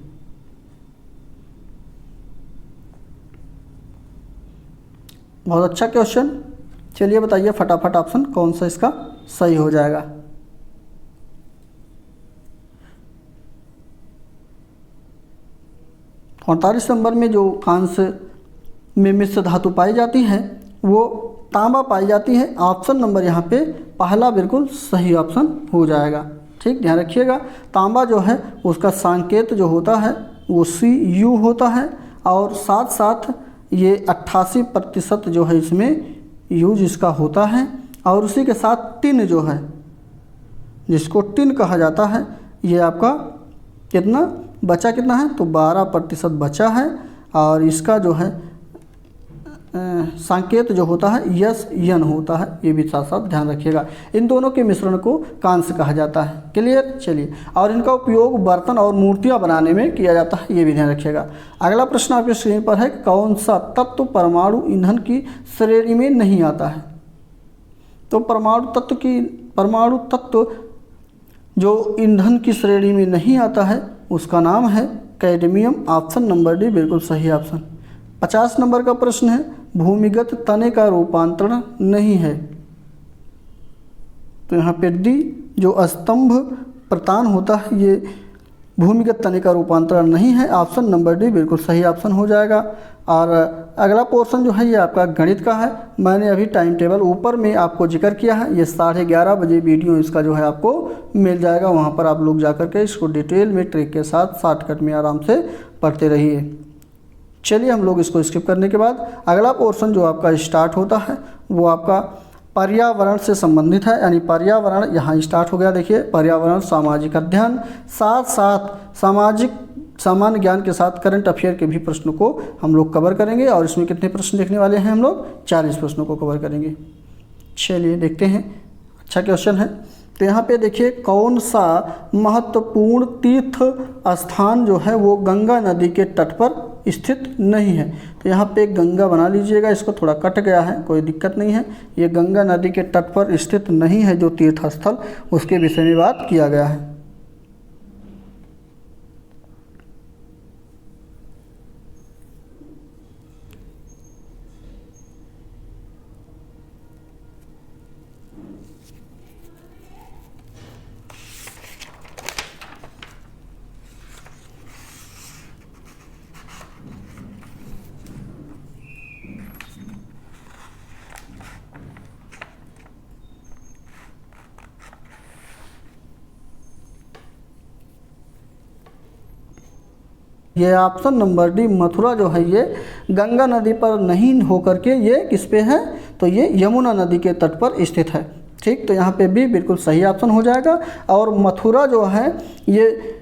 बहुत अच्छा क्वेश्चन। चलिए बताइए फटाफट ऑप्शन कौन सा इसका सही हो जाएगा। अड़तालीस नंबर में जो कांस्य में मिश्र धातु पाई जाती है वो तांबा पाई जाती है। ऑप्शन नंबर यहाँ पे पहला बिल्कुल सही ऑप्शन हो जाएगा। ठीक, ध्यान रखिएगा। तांबा जो है उसका संकेत जो होता है वो Cu होता है, और साथ साथ ये 88% जो है इसमें यूज इसका होता है। और उसी के साथ टिन जो है, जिसको टिन कहा जाता है, ये आपका कितना बचा कितना है? तो 12% बचा है। और इसका जो है संकेत जो होता है SN होता है, ये भी साथ साथ ध्यान रखिएगा। इन दोनों के मिश्रण को कांस्य कहा जाता है। क्लियर? चलिए, और इनका उपयोग बर्तन और मूर्तियां बनाने में किया जाता है, ये भी ध्यान रखिएगा। अगला प्रश्न आपके स्क्रीन पर है, कौन सा तत्व परमाणु ईंधन की श्रेणी में नहीं आता है? तो परमाणु तत्व जो ईंधन की श्रेणी में नहीं आता है उसका नाम है कैडमियम। ऑप्शन नंबर डी बिल्कुल सही ऑप्शन। 50 नंबर का प्रश्न है, भूमिगत तने का रूपांतरण नहीं है। तो यहाँ पे डी जो स्तंभ प्रतान होता है ये भूमिगत तने का रूपांतरण नहीं है। ऑप्शन नंबर डी बिल्कुल सही ऑप्शन हो जाएगा। और अगला पोर्शन जो है ये आपका गणित का है। मैंने अभी टाइम टेबल ऊपर में आपको जिक्र किया है, ये 11:30 बजे वीडियो इसका जो है आपको मिल जाएगा। वहाँ पर आप लोग जा कर के इसको डिटेल में ट्रिक के साथ शॉर्टकट में आराम से पढ़ते रहिए। चलिए हम लोग इसको स्किप करने के बाद अगला पोर्शन जो आपका स्टार्ट होता है वो आपका पर्यावरण से संबंधित है, यानी पर्यावरण यहाँ स्टार्ट हो गया। देखिए पर्यावरण, सामाजिक अध्ययन, साथ साथ सामाजिक सामान्य ज्ञान के साथ करंट अफेयर के भी प्रश्नों को हम लोग कवर करेंगे। और इसमें कितने प्रश्न देखने वाले हैं हम लोग? 40 प्रश्नों को कवर करेंगे। चलिए देखते हैं, अच्छा क्वेश्चन है। तो यहाँ पे देखिए कौन सा महत्वपूर्ण तीर्थ स्थान जो है वो गंगा नदी के तट पर स्थित नहीं है। तो यहाँ पे गंगा बना लीजिएगा, इसको थोड़ा कट गया है, कोई दिक्कत नहीं है। ये गंगा नदी के तट पर स्थित नहीं है जो तीर्थ स्थल, उसके विषय में बात किया गया है। ये ऑप्शन नंबर डी मथुरा जो है ये गंगा नदी पर नहीं होकर के ये किस पे है? तो ये यमुना नदी के तट पर स्थित है। ठीक, तो यहाँ पे भी बिल्कुल सही ऑप्शन हो जाएगा। और मथुरा जो है ये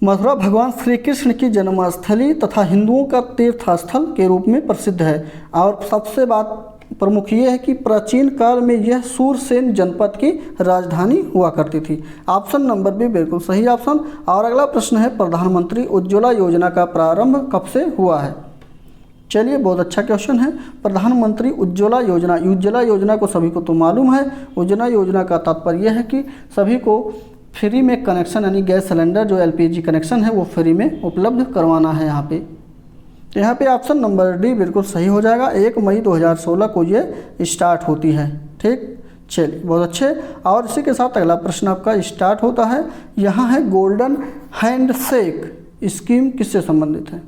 मथुरा भगवान श्री कृष्ण की जन्मस्थली तथा हिंदुओं का तीर्थ स्थल के रूप में प्रसिद्ध है। और सबसे बात प्रमुख ये है कि प्राचीन काल में यह सूरसेन जनपद की राजधानी हुआ करती थी। ऑप्शन नंबर बी बिल्कुल सही ऑप्शन। और अगला प्रश्न है प्रधानमंत्री उज्ज्वला योजना का प्रारंभ कब से हुआ है? चलिए बहुत अच्छा क्वेश्चन है। प्रधानमंत्री उज्ज्वला योजना को सभी को तो मालूम है। उज्ज्वला योजना का तात्पर्य यह है कि सभी को फ्री में कनेक्शन, यानी गैस सिलेंडर जो LPG कनेक्शन है वो फ्री में उपलब्ध करवाना है यहाँ पे। तो यहाँ पे ऑप्शन नंबर डी बिल्कुल सही हो जाएगा। 1 मई 2016 को ये स्टार्ट होती है। ठीक, चलिए बहुत अच्छे। और इसी के साथ अगला प्रश्न आपका स्टार्ट होता है। यहाँ है गोल्डन हैंडशेक स्कीम किससे संबंधित है?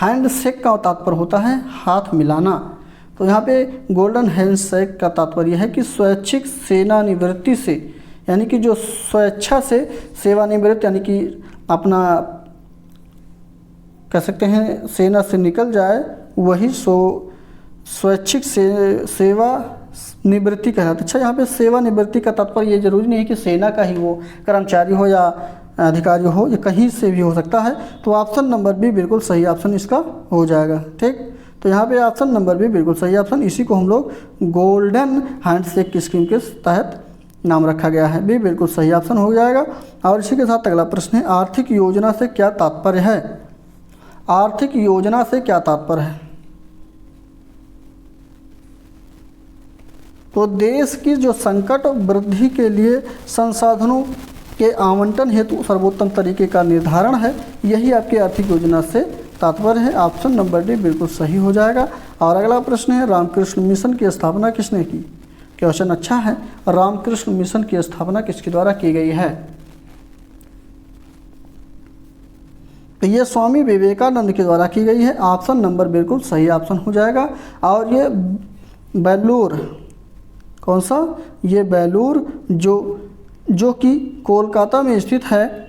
हैंडशेक का तात्पर्य होता है हाथ मिलाना। तो यहाँ पे गोल्डन हैंडशेक का तात्पर्य है कि स्वैच्छिक सेवानिवृत्ति से, यानी कि जो स्वेच्छा से सेवानिवृत्त, यानी कि अपना कह सकते हैं सेना से निकल जाए, वही स्वैच्छिक सेवा निवृत्ति कहलाता है। अच्छा, यहाँ पे सेवानिवृत्ति का तात्पर्य ये जरूरी नहीं है कि सेना का ही वो कर्मचारी हो या अधिकारी हो, ये कहीं से भी हो सकता है। तो ऑप्शन नंबर बी बिल्कुल सही ऑप्शन इसका हो जाएगा। ठीक, तो यहाँ पे ऑप्शन नंबर बी बिल्कुल सही ऑप्शन, इसी को हम लोग गोल्डन हैंडशेक स्कीम के तहत नाम रखा गया है। बी बिल्कुल सही ऑप्शन हो जाएगा। और इसी के साथ अगला प्रश्न है आर्थिक योजना से क्या तात्पर्य है? आर्थिक योजना से क्या तात्पर्य है? तो देश की जो संकट वृद्धि के लिए संसाधनों के आवंटन हेतु सर्वोत्तम तरीके का निर्धारण है, यही आपकी आर्थिक योजना से तात्पर्य है। ऑप्शन नंबर डी बिल्कुल सही हो जाएगा। और अगला प्रश्न है रामकृष्ण मिशन की स्थापना किसने की? क्वेश्चन अच्छा है। रामकृष्ण मिशन की स्थापना किसके द्वारा की गई है? तो ये स्वामी विवेकानंद के द्वारा की गई है। ऑप्शन नंबर बिल्कुल सही ऑप्शन हो जाएगा। और ये बेलूर, कौन सा? ये बेलूर जो कि कोलकाता में स्थित है,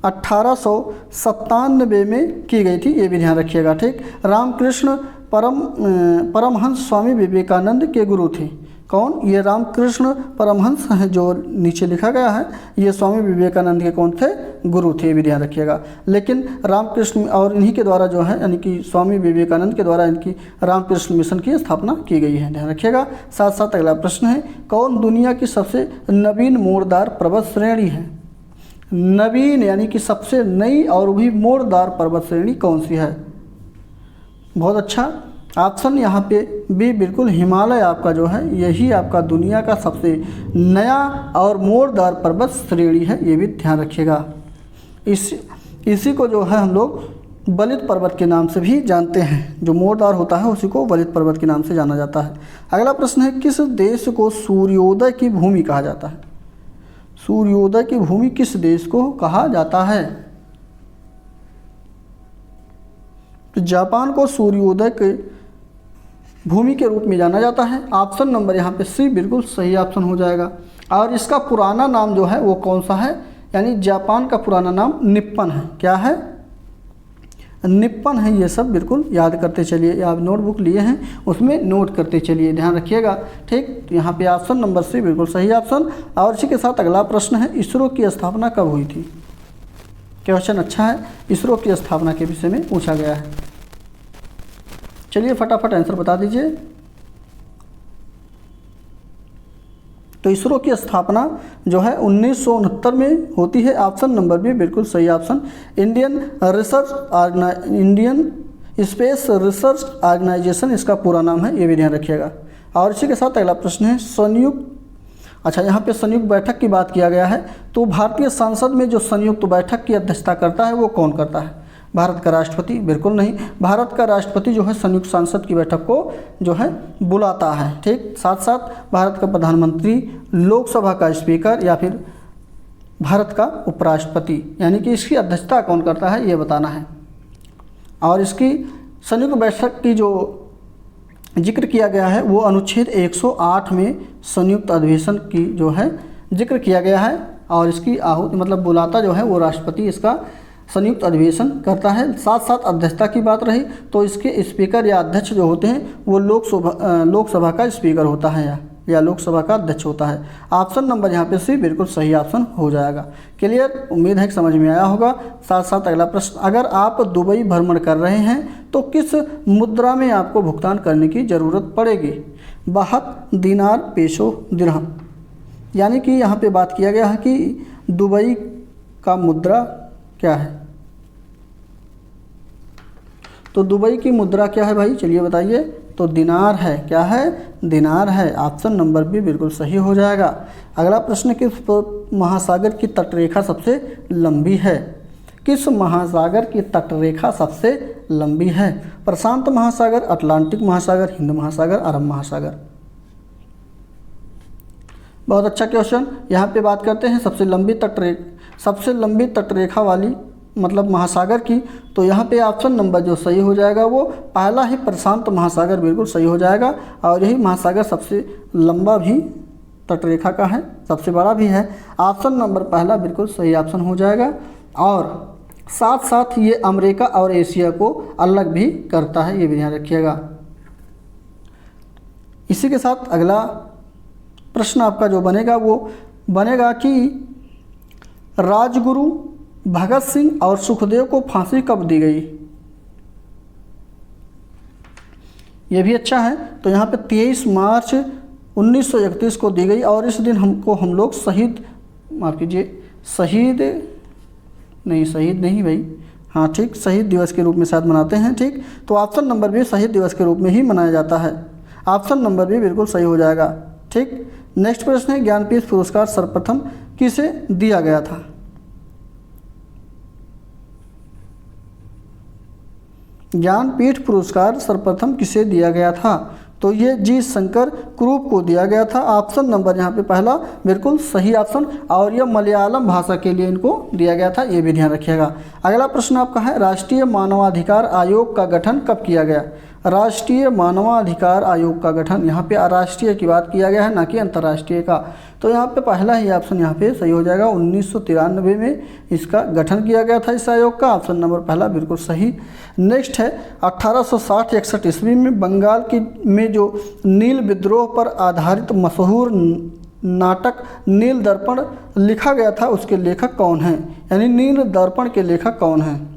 1897 में की गई थी, ये भी ध्यान रखिएगा। ठीक, रामकृष्ण परमहंस स्वामी विवेकानंद के गुरु थे। कौन? ये रामकृष्ण परमहंस हैं जो नीचे लिखा गया है, ये स्वामी विवेकानंद के कौन थे? गुरु थे, ये भी ध्यान रखिएगा। लेकिन रामकृष्ण और इन्हीं के द्वारा जो है, यानी कि स्वामी विवेकानंद के द्वारा इनकी रामकृष्ण मिशन की स्थापना की गई है, ध्यान रखिएगा। साथ साथ अगला प्रश्न है कौन दुनिया की सबसे नवीन मोड़दार पर्वत श्रेणी है? नवीन यानी कि सबसे नई और भी मोड़दार पर्वत श्रेणी कौन सी है? बहुत अच्छा ऑप्शन यहाँ पे बी बिल्कुल हिमालय आपका जो है, यही आपका दुनिया का सबसे नया और मोड़दार पर्वत श्रेणी है, ये भी ध्यान रखिएगा। इसी को जो है हम लोग बलित पर्वत के नाम से भी जानते हैं, जो मोड़दार होता है उसी को बलित पर्वत के नाम से जाना जाता है। अगला प्रश्न है किस देश को सूर्योदय की भूमि कहा जाता है? सूर्योदय की भूमि किस देश को कहा जाता है? तो जापान को सूर्योदय के भूमि के रूप में जाना जाता है। ऑप्शन नंबर यहाँ पे सी बिल्कुल सही ऑप्शन हो जाएगा। और इसका पुराना नाम जो है वो कौन सा है? यानी जापान का पुराना नाम निप्पन है। क्या है? निप्पन है, ये सब बिल्कुल याद करते चलिए। आप नोटबुक लिए हैं उसमें नोट करते चलिए, ध्यान रखिएगा। ठीक, यहाँ पे ऑप्शन नंबर सी बिल्कुल सही ऑप्शन। और इसी के साथ अगला प्रश्न है, इसरो की स्थापना कब हुई थी? क्वेश्चन अच्छा है, इसरो की स्थापना के विषय में पूछा गया है। चलिए फटाफट आंसर बता दीजिए। तो इसरो की स्थापना जो है 1969 में होती है। ऑप्शन नंबर बी बिल्कुल सही option. Indian space research organisation इसका पूरा नाम है, ये भी ध्यान रखिएगा। और इसी के साथ अगला प्रश्न है, संयुक्त, अच्छा यहाँ पे संयुक्त बैठक की बात किया गया है। तो भारतीय संसद में जो संयुक्त बैठक की अध्यक्षता करता है वो कौन करता है? भारत का राष्ट्रपति? बिल्कुल नहीं, भारत का राष्ट्रपति जो है संयुक्त संसद की बैठक को जो है बुलाता है। ठीक, साथ साथ भारत का प्रधानमंत्री, लोकसभा का स्पीकर या फिर भारत का उपराष्ट्रपति, यानी कि इसकी अध्यक्षता कौन करता है ये बताना है। और इसकी संयुक्त बैठक की जो जिक्र किया गया है वो अनुच्छेद 108 में संयुक्त अधिवेशन की जो है जिक्र किया गया है। और इसकी आहूति मतलब बुलाता जो है वो राष्ट्रपति इसका संयुक्त अधिवेशन करता है। साथ साथ अध्यक्षता की बात रही तो इसके स्पीकर या अध्यक्ष जो होते हैं वो लोकसभा का स्पीकर होता है या लोकसभा का अध्यक्ष होता है। ऑप्शन नंबर यहाँ पे सी बिल्कुल सही ऑप्शन हो जाएगा। क्लियर, उम्मीद है कि समझ में आया होगा। साथ साथ अगला प्रश्न, अगर आप दुबई भ्रमण कर रहे हैं तो किस मुद्रा में आपको भुगतान करने की ज़रूरत पड़ेगी? बाहत, दिनार, पेसो, दिरहम। यानी कि यहाँ पे बात किया गया है कि दुबई का मुद्रा क्या है। तो दुबई की मुद्रा क्या है भाई, चलिए बताइए। तो दिनार है, क्या है? दिनार है। ऑप्शन नंबर बी बिल्कुल सही हो जाएगा। अगला प्रश्न, किस महासागर की तटरेखा सबसे लंबी है? किस महासागर की तटरेखा सबसे लंबी है? प्रशांत महासागर, अटलांटिक महासागर, हिंद महासागर, अरब महासागर। बहुत अच्छा क्वेश्चन। यहाँ पे बात करते हैं सबसे लंबी तटरेखा वाली मतलब महासागर की। तो यहाँ पे ऑप्शन नंबर जो सही हो जाएगा वो पहला ही प्रशांत महासागर बिल्कुल सही हो जाएगा। और यही महासागर सबसे लंबा भी तटरेखा का है, सबसे बड़ा भी है। ऑप्शन नंबर पहला बिल्कुल सही ऑप्शन हो जाएगा। और साथ साथ ये अमेरिका और एशिया को अलग भी करता है, ये भी ध्यान रखिएगा। इसी के साथ अगला प्रश्न आपका जो बनेगा वो बनेगा कि राजगुरु भगत सिंह और सुखदेव को फांसी कब दी गई? ये भी अच्छा है। तो यहाँ पे 23 मार्च 1931 को दी गई। और इस दिन हम लोग शहीद नहीं भाई, हाँ ठीक, शहीद दिवस के रूप में शायद मनाते हैं। ठीक, तो ऑप्शन नंबर भी शहीद दिवस के रूप में ही मनाया जाता है। ऑप्शन नंबर भी बिल्कुल सही हो जाएगा। ठीक, नेक्स्ट प्रश्न है, ज्ञानपीठ पुरस्कार सर्वप्रथम किसे दिया गया था? ज्ञानपीठ पुरस्कार सर्वप्रथम किसे दिया गया था? तो ये जी शंकर क्रूप को दिया गया था। ऑप्शन नंबर यहाँ पे पहला बिल्कुल सही ऑप्शन। और यह मलयालम भाषा के लिए इनको दिया गया था, ये भी ध्यान रखिएगा। अगला प्रश्न आपका है, राष्ट्रीय मानवाधिकार आयोग का गठन कब किया गया? राष्ट्रीय मानवाधिकार आयोग का गठन, यहाँ पे राष्ट्रीय की बात किया गया है ना कि अंतर्राष्ट्रीय का। तो यहाँ पे पहला ही ऑप्शन यहाँ पे सही हो जाएगा। 1993 में इसका गठन किया गया था इस आयोग का। ऑप्शन नंबर पहला बिल्कुल सही। नेक्स्ट है 1860-61 ईस्वी में बंगाल में जो नील विद्रोह पर आधारित मशहूर नाटक नील दर्पण लिखा गया था, उसके लेखक कौन हैं? यानी नील दर्पण के लेखक कौन हैं?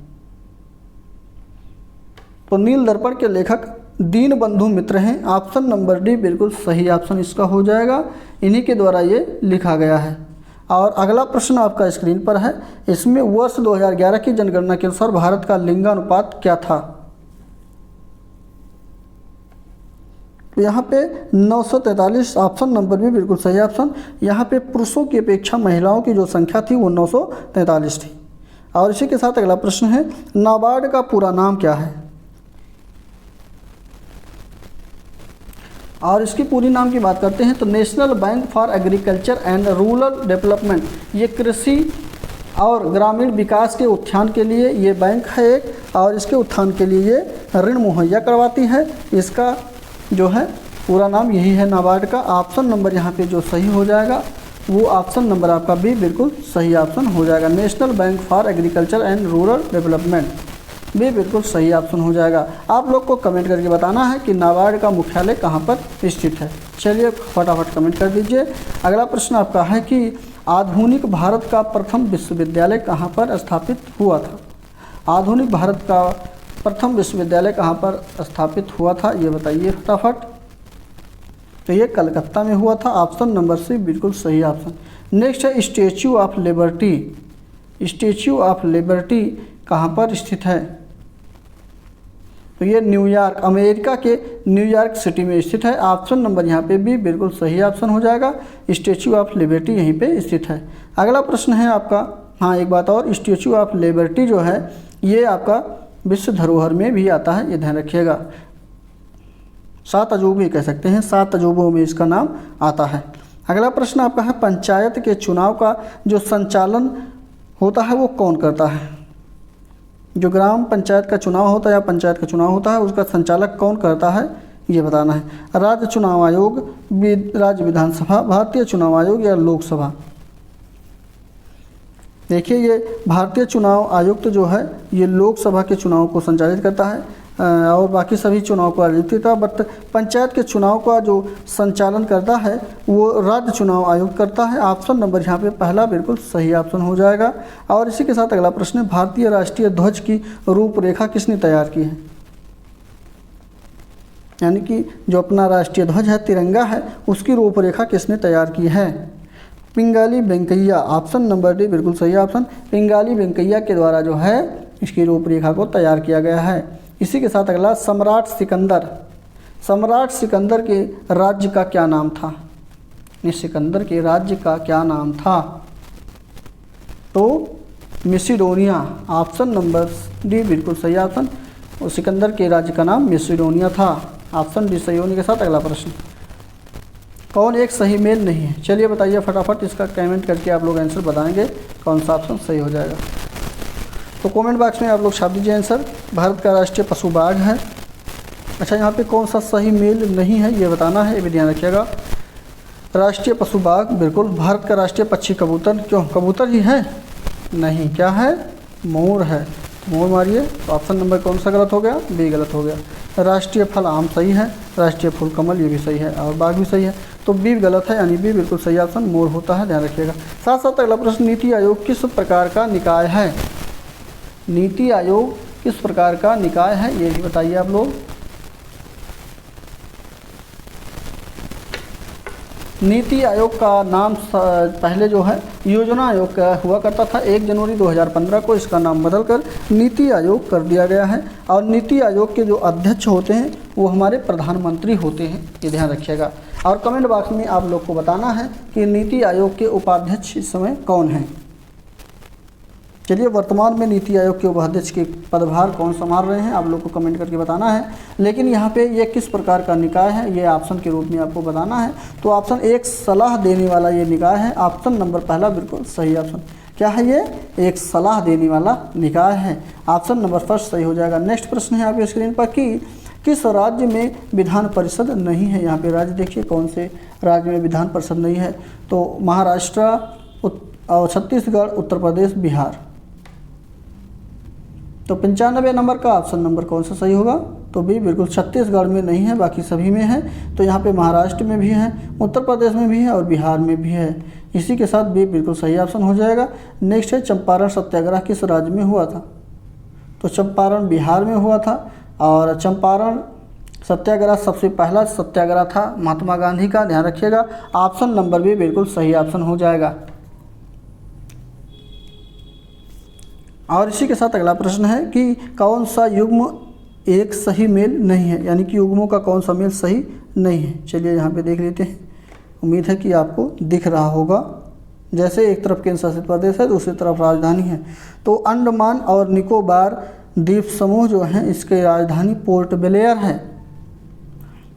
तो नील दर्पण के लेखक दीनबंधु मित्र हैं। ऑप्शन नंबर डी बिल्कुल सही ऑप्शन इसका हो जाएगा। इन्हीं के द्वारा ये लिखा गया है। और अगला प्रश्न आपका स्क्रीन पर है, इसमें वर्ष 2011 की जनगणना के अनुसार भारत का लिंगानुपात क्या था? तो यहाँ पे 943, ऑप्शन नंबर भी बिल्कुल सही ऑप्शन। यहाँ पे पुरुषों की अपेक्षा महिलाओं की जो संख्या थी वो 943 थी। और इसी के साथ अगला प्रश्न है, नाबार्ड का पूरा नाम क्या है? और इसकी पूरी नाम की बात करते हैं तो national bank for agriculture and rural development, ये कृषि और ग्रामीण विकास के उत्थान के लिए ये बैंक है एक, और इसके उत्थान के लिए ये ऋण मुहैया करवाती है। इसका जो है पूरा नाम यही है नाबार्ड का। ऑप्शन नंबर यहाँ पे जो सही हो जाएगा वो ऑप्शन नंबर आपका भी बिल्कुल सही ऑप्शन हो जाएगा, national bank for agriculture and rural development. B बिल्कुल सही ऑप्शन हो जाएगा। आप लोग को कमेंट करके बताना है कि नाबार्ड का मुख्यालय कहाँ पर स्थित है। चलिए फटाफट कमेंट कर दीजिए। अगला प्रश्न आपका है कि आधुनिक भारत का प्रथम विश्वविद्यालय कहाँ पर स्थापित हुआ था। आधुनिक भारत का प्रथम विश्वविद्यालय कहाँ पर स्थापित हुआ था, ये बताइए फटाफट। तो ये कलकत्ता में हुआ था। ऑप्शन नंबर सी बिल्कुल सही ऑप्शन। नेक्स्ट है statue of liberty. Statue of liberty कहाँ पर स्थित है। तो ये न्यूयॉर्क, अमेरिका के न्यूयॉर्क सिटी में स्थित है। ऑप्शन नंबर यहाँ पे भी बिल्कुल सही ऑप्शन हो जाएगा। स्टैचू ऑफ लिबर्टी यहीं पे स्थित है। अगला प्रश्न है आपका, हाँ एक बात और, स्टैचू ऑफ लिबर्टी जो है ये आपका विश्व धरोहर में भी आता है, ये ध्यान रखिएगा। 7 अजूबे कह सकते हैं, 7 अजूबों में इसका नाम आता है। अगला प्रश्न आपका है पंचायत के चुनाव का जो संचालन होता है वो कौन करता है। जो ग्राम पंचायत का चुनाव होता है या पंचायत का चुनाव होता है उसका संचालक कौन करता है, ये बताना है। राज्य चुनाव आयोग, राज्य विधानसभा, भारतीय चुनाव आयोग या लोकसभा। देखिए ये भारतीय चुनाव आयुक्त जो है ये लोकसभा के चुनाव को संचालित करता है और बाकी सभी चुनाव को आयोजित करता है। बट पंचायत के चुनाव का जो संचालन करता है वो राज्य चुनाव आयोग करता है। ऑप्शन नंबर यहाँ पे पहला बिल्कुल सही ऑप्शन हो जाएगा। और इसी के साथ अगला प्रश्न है भारतीय राष्ट्रीय ध्वज की रूपरेखा किसने तैयार की है। यानी कि जो अपना राष्ट्रीय ध्वज है, तिरंगा है, उसकी रूपरेखा किसने तैयार की है। Pingali Venkaiah. Option number D बिल्कुल सही ऑप्शन। पिंगाली वेंकैया के द्वारा जो है इसकी रूपरेखा को तैयार किया गया है। इसी के साथ अगला सम्राट सिकंदर। सम्राट सिकंदर के राज्य का क्या नाम था। इस सिकंदर के राज्य का क्या नाम था। तो मैसिडोनिया। ऑप्शन नंबर डी बिल्कुल सही ऑप्शन। और सिकंदर के राज्य का नाम मैसिडोनिया था। ऑप्शन डी सही होने के साथ अगला प्रश्न, कौन एक सही मेल नहीं है। चलिए बताइए फटाफट, इसका कमेंट करके आप लोग आंसर बताएंगे कौन सा ऑप्शन सही हो जाएगा। तो कमेंट बॉक्स में आप लोग छाप दीजिए आंसर। भारत का राष्ट्रीय पशु बाघ है। अच्छा यहाँ पे कौन सा सही मेल नहीं है ये बताना है, ये भी ध्यान रखिएगा। राष्ट्रीय पशु बाघ बिल्कुल। भारत का राष्ट्रीय पक्षी कबूतर, क्यों कबूतर ही है, नहीं क्या है, मोर है। मोर मारिए। तो ऑप्शन नंबर कौन सा गलत हो गया, बी गलत हो गया। राष्ट्रीय फल आम सही है, राष्ट्रीय फूल कमल ये भी सही है और बाघ भी सही है। तो बी गलत है, यानी बी बिल्कुल सही ऑप्शन मोर होता है, ध्यान रखिएगा। साथ साथ अगला प्रश्न, नीति आयोग किस प्रकार का निकाय है। नीति आयोग किस प्रकार का निकाय है ये भी बताइए आप लोग। नीति आयोग का नाम पहले जो है योजना आयोग का हुआ करता था। 1 जनवरी 2015 को इसका नाम बदलकर नीति आयोग कर दिया गया है। और नीति आयोग के जो अध्यक्ष होते हैं वो हमारे प्रधानमंत्री होते हैं, ये ध्यान रखिएगा। और कमेंट बॉक्स में आप लोग को बताना है कि नीति आयोग के उपाध्यक्ष इस समय कौन हैं। चलिए वर्तमान में नीति आयोग के उपाध्यक्ष के पदभार कौन संभाल रहे हैं आप लोग को कमेंट करके बताना है। लेकिन यहाँ पे ये किस प्रकार का निकाय है ये ऑप्शन के रूप में आपको बताना है। तो ऑप्शन एक सलाह देने वाला ये निकाय है। ऑप्शन नंबर पहला बिल्कुल सही ऑप्शन। क्या है ये, एक सलाह देने वाला निकाय है। ऑप्शन नंबर फर्स्ट सही हो जाएगा। नेक्स्ट प्रश्न है आपकी स्क्रीन पर कि किस राज्य में विधान परिषद नहीं है। यहाँ पे राज्य देखिए कौन से राज्य में विधान परिषद नहीं है। तो महाराष्ट्र और छत्तीसगढ़, उत्तर प्रदेश, बिहार। तो 95 नंबर का ऑप्शन नंबर कौन सा सही होगा, तो बी बिल्कुल छत्तीसगढ़ में नहीं है, बाकी सभी में है। तो यहाँ पे महाराष्ट्र में भी है, उत्तर प्रदेश में भी है और बिहार में भी है। इसी के साथ बी बिल्कुल सही ऑप्शन हो जाएगा। नेक्स्ट है चंपारण सत्याग्रह किस राज्य में हुआ था। तो चंपारण बिहार में हुआ था और चंपारण सत्याग्रह सबसे पहला सत्याग्रह था महात्मा गांधी का, ध्यान रखिएगा। ऑप्शन नंबर भी बिल्कुल सही ऑप्शन हो जाएगा। और इसी के साथ अगला प्रश्न है कि कौन सा युग्म एक सही मेल नहीं है, यानी कि युग्मों का कौन सा मेल सही नहीं है। चलिए यहाँ पे देख लेते हैं, उम्मीद है कि आपको दिख रहा होगा। जैसे एक तरफ केंद्र शासित प्रदेश है, दूसरी तरफ राजधानी है। तो अंडमान और निकोबार द्वीप समूह जो है इसके राजधानी पोर्ट ब्लेयर है,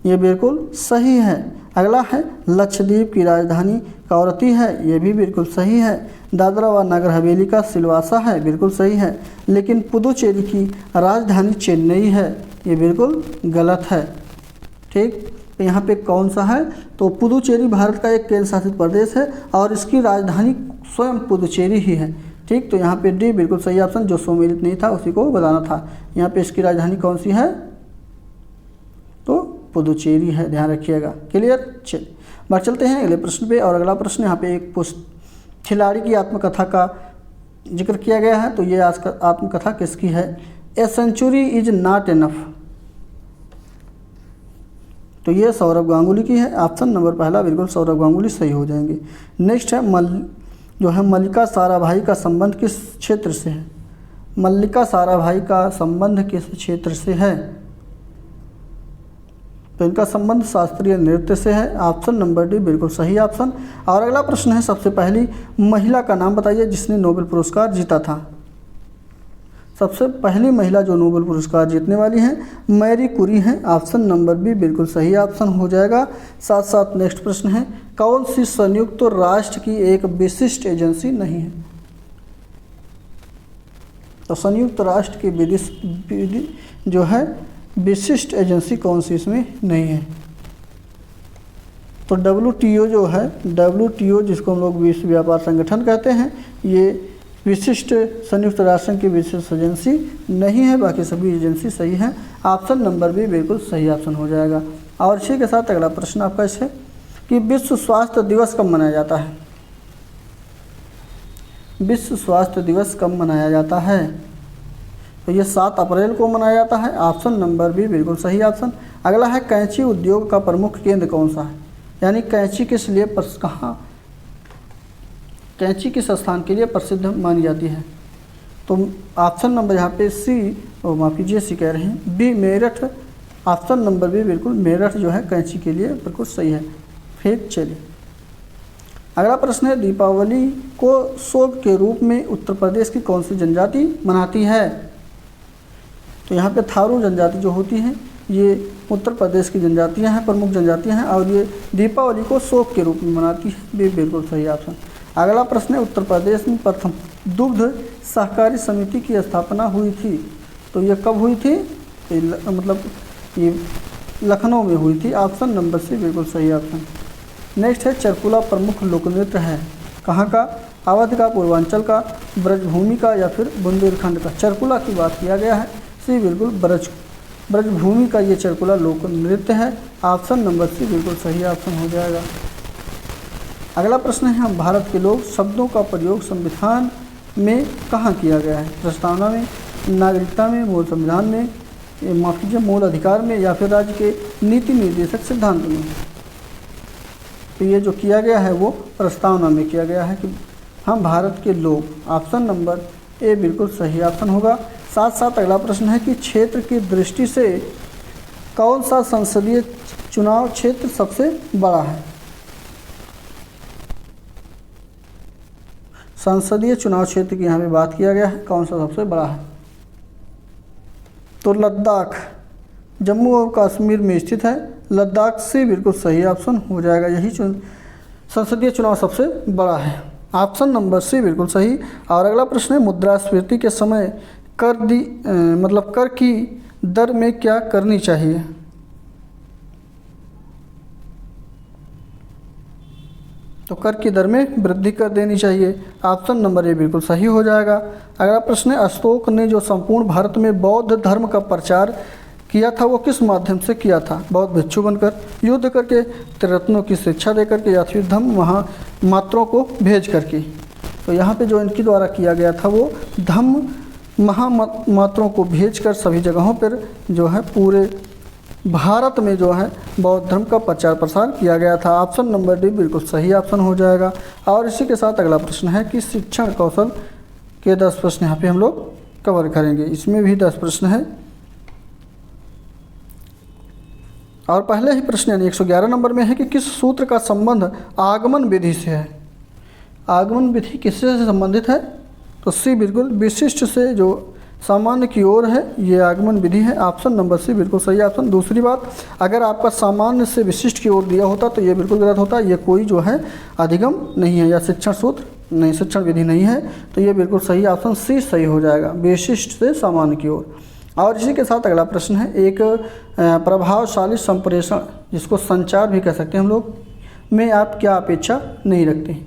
ये बिल्कुल सही है। अगला है लक्षद्वीप की राजधानी कवरत्ती है, ये भी बिल्कुल सही है। दादरा व नगर हवेली का सिलवासा है, बिल्कुल सही है। लेकिन पुदुचेरी की राजधानी चेन्नई है, ये बिल्कुल गलत है। ठीक, तो यहाँ पे कौन सा है, तो पुदुचेरी भारत का एक केंद्र शासित प्रदेश है और इसकी राजधानी स्वयं पुदुचेरी ही है। ठीक, तो यहाँ पे डी बिल्कुल सही ऑप्शन, जो सुमेलित नहीं था उसी को बताना था। यहाँ पे इसकी राजधानी कौन सी है, तो पुदुचेरी है, ध्यान रखिएगा। क्लियर। चलिए बात चलते हैं अगले प्रश्न पे। और अगला प्रश्न यहाँ पे एक खिलाड़ी की आत्मकथा का जिक्र किया गया है। तो ये आज का आत्मकथा किसकी है, a century is not enough. तो ये सौरभ गांगुली की है। ऑप्शन नंबर पहला बिल्कुल सौरभ गांगुली सही हो जाएंगे। नेक्स्ट है मल्लिका साराभाई का संबंध किस क्षेत्र से है। मल्लिका साराभाई का संबंध किस क्षेत्र से है, तो इनका संबंध शास्त्रीय नृत्य से है। ऑप्शन नंबर डी बिल्कुल सही ऑप्शन। और अगला प्रश्न है, सबसे पहली महिला का नाम बताइए जिसने नोबेल पुरस्कार जीता था। सबसे पहली महिला जो नोबेल पुरस्कार जीतने वाली हैं मैरी कुरी हैं। ऑप्शन नंबर बी बिल्कुल सही ऑप्शन हो जाएगा। साथ साथ नेक्स्ट प्रश्न है, कौन सी संयुक्त राष्ट्र की एक विशिष्ट एजेंसी नहीं है। तो संयुक्त राष्ट्र की जो है विशिष्ट एजेंसी कौन सी इसमें नहीं है, तो WTO जो है, WTO जिसको हम लोग विश्व व्यापार संगठन कहते हैं, ये विशिष्ट संयुक्त राष्ट्र की विशिष्ट एजेंसी नहीं है। बाकी सभी एजेंसी सही हैं। ऑप्शन नंबर बी बिल्कुल सही ऑप्शन हो जाएगा। और इसी के साथ अगला प्रश्न आपका इसे कि विश्व स्वास्थ्य दिवस कब मनाया जाता है। विश्व स्वास्थ्य दिवस कब मनाया जाता है, तो ये 7 अप्रैल को मनाया जाता है। ऑप्शन नंबर बी बिल्कुल सही ऑप्शन। अगला है कैंची उद्योग का प्रमुख केंद्र कौन सा है, यानी कैंची किस लिए कहाँ कैंची किस स्थान के लिए प्रसिद्ध मानी जाती है, तो ऑप्शन नंबर यहाँ पे सी, माफ़ कीजिए सी कह रहे हैं, B Meerut. Option number B बिल्कुल मेरठ जो है कैंची के लिए बिल्कुल सही है। फिर चलिए अगला प्रश्न है, दीपावली को शोक के रूप में उत्तर प्रदेश की कौन सी जनजाति मनाती है। तो यहाँ पे थारू जनजाति जो होती हैं ये उत्तर प्रदेश की जनजातियाँ हैं, प्रमुख जनजातियाँ हैं, और ये दीपावली को शोक के रूप में मनाती है। भी बिल्कुल सही ऑप्शन। अगला प्रश्न है, उत्तर प्रदेश में प्रथम दुग्ध सहकारी समिति की स्थापना हुई थी। तो ये कब हुई थी, मतलब ये लखनऊ में हुई थी। ऑप्शन नंबर सी बिल्कुल सही ऑप्शन। नेक्स्ट है, चरकुला प्रमुख लोक नृत्य है कहाँ का, अवध का, पूर्वांचल का, ब्रजभूमि का या फिर बुंदेलखंड का। चरकुला की बात किया गया है, सी बिल्कुल ब्रजभूमि का ये चरकुला लोक नृत्य है। ऑप्शन नंबर सी बिल्कुल सही ऑप्शन हो जाएगा। अगला प्रश्न है, हम भारत के लोग शब्दों का प्रयोग संविधान में कहाँ किया गया है। प्रस्तावना में, नागरिकता में, मूल संविधान में, माफ़ कीजिए मूल अधिकार में या फिर राज्य के नीति निर्देशक सिद्धांत में। तो ये जो किया गया है वो प्रस्तावना में किया गया है कि हम भारत के लोग। ऑप्शन नंबर ए बिल्कुल सही ऑप्शन होगा। साथ साथ अगला प्रश्न है कि क्षेत्र की दृष्टि से कौन सा संसदीय चुनाव क्षेत्र सबसे बड़ा है। संसदीय चुनाव क्षेत्र की यहाँ पे बात किया गया है, कौन सा सबसे बड़ा है, तो लद्दाख जम्मू और कश्मीर में स्थित है। लद्दाख से बिल्कुल सही ऑप्शन हो जाएगा, यही संसदीय चुनाव सबसे बड़ा है। ऑप्शन नंबर सी बिल्कुल सही। और अगला प्रश्न है, मुद्रास्फीति के समय कर की दर में क्या करनी चाहिए। तो कर की दर में वृद्धि कर देनी चाहिए। ऑप्शन नंबर ए बिल्कुल सही हो जाएगा। अगला प्रश्न है, अशोक ने जो संपूर्ण भारत में बौद्ध धर्म का प्रचार किया था वो किस माध्यम से किया था। बौद्ध भिक्षु बनकर, युद्ध करके, त्रिरत्नों की शिक्षा दे करके या फिर धम्म मात्रों को भेज करके। तो यहाँ पे जो इनके द्वारा किया गया था वो धम्म महामात्रों को भेजकर सभी जगहों पर जो है पूरे भारत में जो है बौद्ध धर्म का प्रचार प्रसार किया गया था। ऑप्शन नंबर डी बिल्कुल सही ऑप्शन हो जाएगा। और इसी के साथ अगला प्रश्न है कि शिक्षण कौशल के 10 प्रश्न यहाँ पे हम लोग कवर करेंगे। इसमें भी 10 प्रश्न है और पहले ही प्रश्न यानी 111 नंबर में है कि किस सूत्र का संबंध आगमन विधि से है। आगमन विधि किससे संबंधित है, तो सी बिल्कुल विशिष्ट से जो सामान्य की ओर है ये आगमन विधि है। ऑप्शन नंबर सी बिल्कुल सही ऑप्शन। दूसरी बात, अगर आपका सामान्य से विशिष्ट की ओर दिया होता तो ये बिल्कुल गलत होता, ये कोई जो है अधिगम नहीं है या शिक्षण सूत्र नहीं, शिक्षण विधि नहीं है, तो ये बिल्कुल सही ऑप्शन सी सही हो जाएगा, विशिष्ट से सामान्य की ओर। और इसी के साथ अगला प्रश्न है, एक प्रभावशाली संप्रेषण जिसको संचार भी कह सकते हैं हम लोग में आप क्या अपेक्षा नहीं रखते हैं।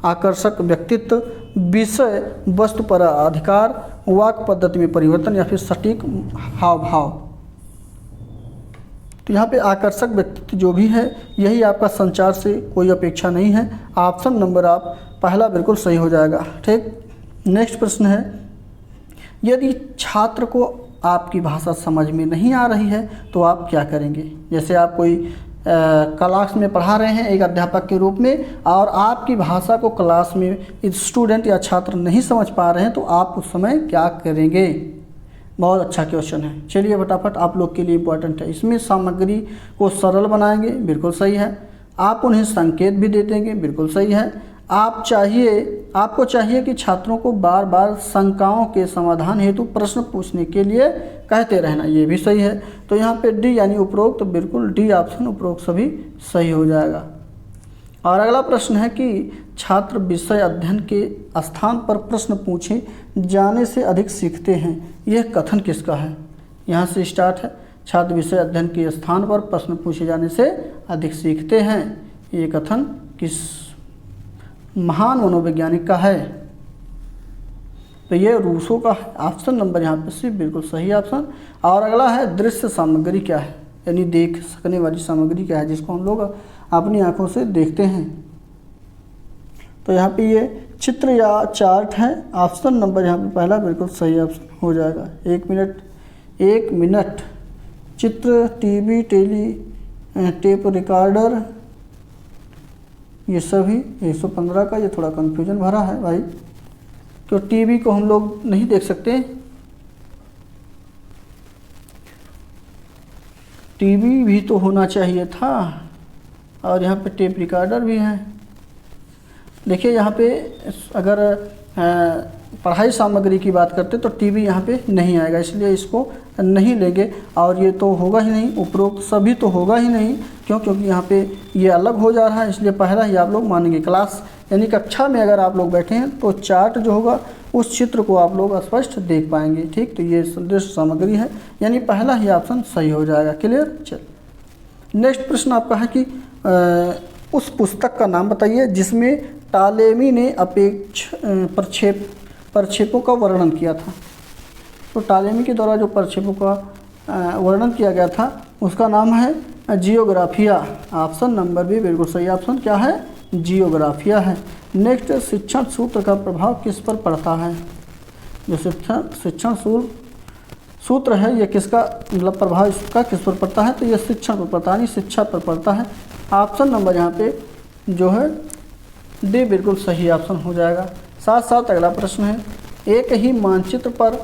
आकर्षक व्यक्तित्व, विषय वस्तु पर अधिकार, वाक पद्धति में परिवर्तन या फिर सटीक हाव भाव। तो यहाँ पे आकर्षक व्यक्तित्व जो भी है यही आपका संचार से कोई अपेक्षा नहीं है। ऑप्शन नंबर आप पहला बिल्कुल सही हो जाएगा। ठीक, नेक्स्ट प्रश्न है, यदि छात्र को आपकी भाषा समझ में नहीं आ रही है तो आप क्या करेंगे। जैसे आप कोई क्लास में पढ़ा रहे हैं एक अध्यापक के रूप में और आपकी भाषा को क्लास में स्टूडेंट या छात्र नहीं समझ पा रहे हैं तो आप उस समय क्या करेंगे। बहुत अच्छा क्वेश्चन है। चलिए फटाफट आप लोग के लिए इम्पोर्टेंट है। इसमें सामग्री को सरल बनाएंगे, बिल्कुल सही है। आप उन्हें संकेत भी दे देंगे, बिल्कुल सही है। आपको चाहिए कि छात्रों को बार बार शंकाओं के समाधान हेतु प्रश्न पूछने के लिए कहते रहना, ये भी सही है। तो यहाँ पे डी यानी उपरोक्त, तो बिल्कुल डी ऑप्शन उपरोक्त सभी सही हो जाएगा। और अगला प्रश्न है कि छात्र विषय अध्ययन के स्थान पर प्रश्न पूछे जाने से अधिक सीखते हैं, यह कथन किसका है। यहाँ से स्टार्ट है, छात्र विषय अध्ययन के स्थान पर प्रश्न पूछे जाने से अधिक सीखते हैं, ये कथन किस महान मनोवैज्ञानिक का है। तो ये रूसो का है। ऑप्शन नंबर यहाँ पे सी बिल्कुल सही ऑप्शन। और अगला है दृश्य सामग्री क्या है, यानी देख सकने वाली सामग्री क्या है जिसको हम लोग अपनी आंखों से देखते हैं। तो यहाँ पे ये चित्र या चार्ट है। ऑप्शन नंबर यहाँ पे पहला बिल्कुल सही ऑप्शन हो जाएगा। एक मिनट चित्र, टीवी, टेप रिकॉर्डर, ये सभी 115 का ये थोड़ा कन्फ्यूजन भरा है भाई, क्यों टीवी को हम लोग नहीं देख सकते, टीवी भी तो होना चाहिए था। और यहाँ पे टेप रिकॉर्डर भी है। देखिए यहाँ पे अगर पढ़ाई सामग्री की बात करते तो टीवी यहाँ पे नहीं आएगा, इसलिए इसको नहीं लेंगे। और ये तो होगा ही नहीं, उपरोक्त सभी तो होगा ही नहीं, क्योंकि यहाँ पे ये अलग हो जा रहा है, इसलिए पहला ही आप लोग मानेंगे। क्लास यानी कक्षा में अगर आप लोग बैठे हैं तो चार्ट जो होगा उस चित्र को आप लोग स्पष्ट देख पाएंगे। ठीक, तो ये दृश्य सामग्री है, यानी पहला ही ऑप्शन सही हो जाएगा। क्लियर। चल नेक्स्ट प्रश्न आपका है कि उस पुस्तक का नाम बताइए जिसमें टालेमी ने प्रक्षेपों का वर्णन किया था। तो टालेमी के द्वारा जो प्रक्षेपों का वर्णन किया गया था उसका नाम है जियोग्राफिया। ऑप्शन नंबर भी बिल्कुल सही ऑप्शन क्या है, जियोग्राफिया है। नेक्स्ट, शिक्षण सूत्र का प्रभाव किस पर पड़ता है। जो शिक्षण सूत्र है ये किसका मतलब प्रभाव इसका किस पर पड़ता है, तो ये शिक्षण पर पड़ता है, शिक्षा पर पड़ता है। ऑप्शन नंबर यहाँ पे जो है डी बिल्कुल सही ऑप्शन हो जाएगा। साथ साथ अगला प्रश्न है, एक ही मानचित्र पर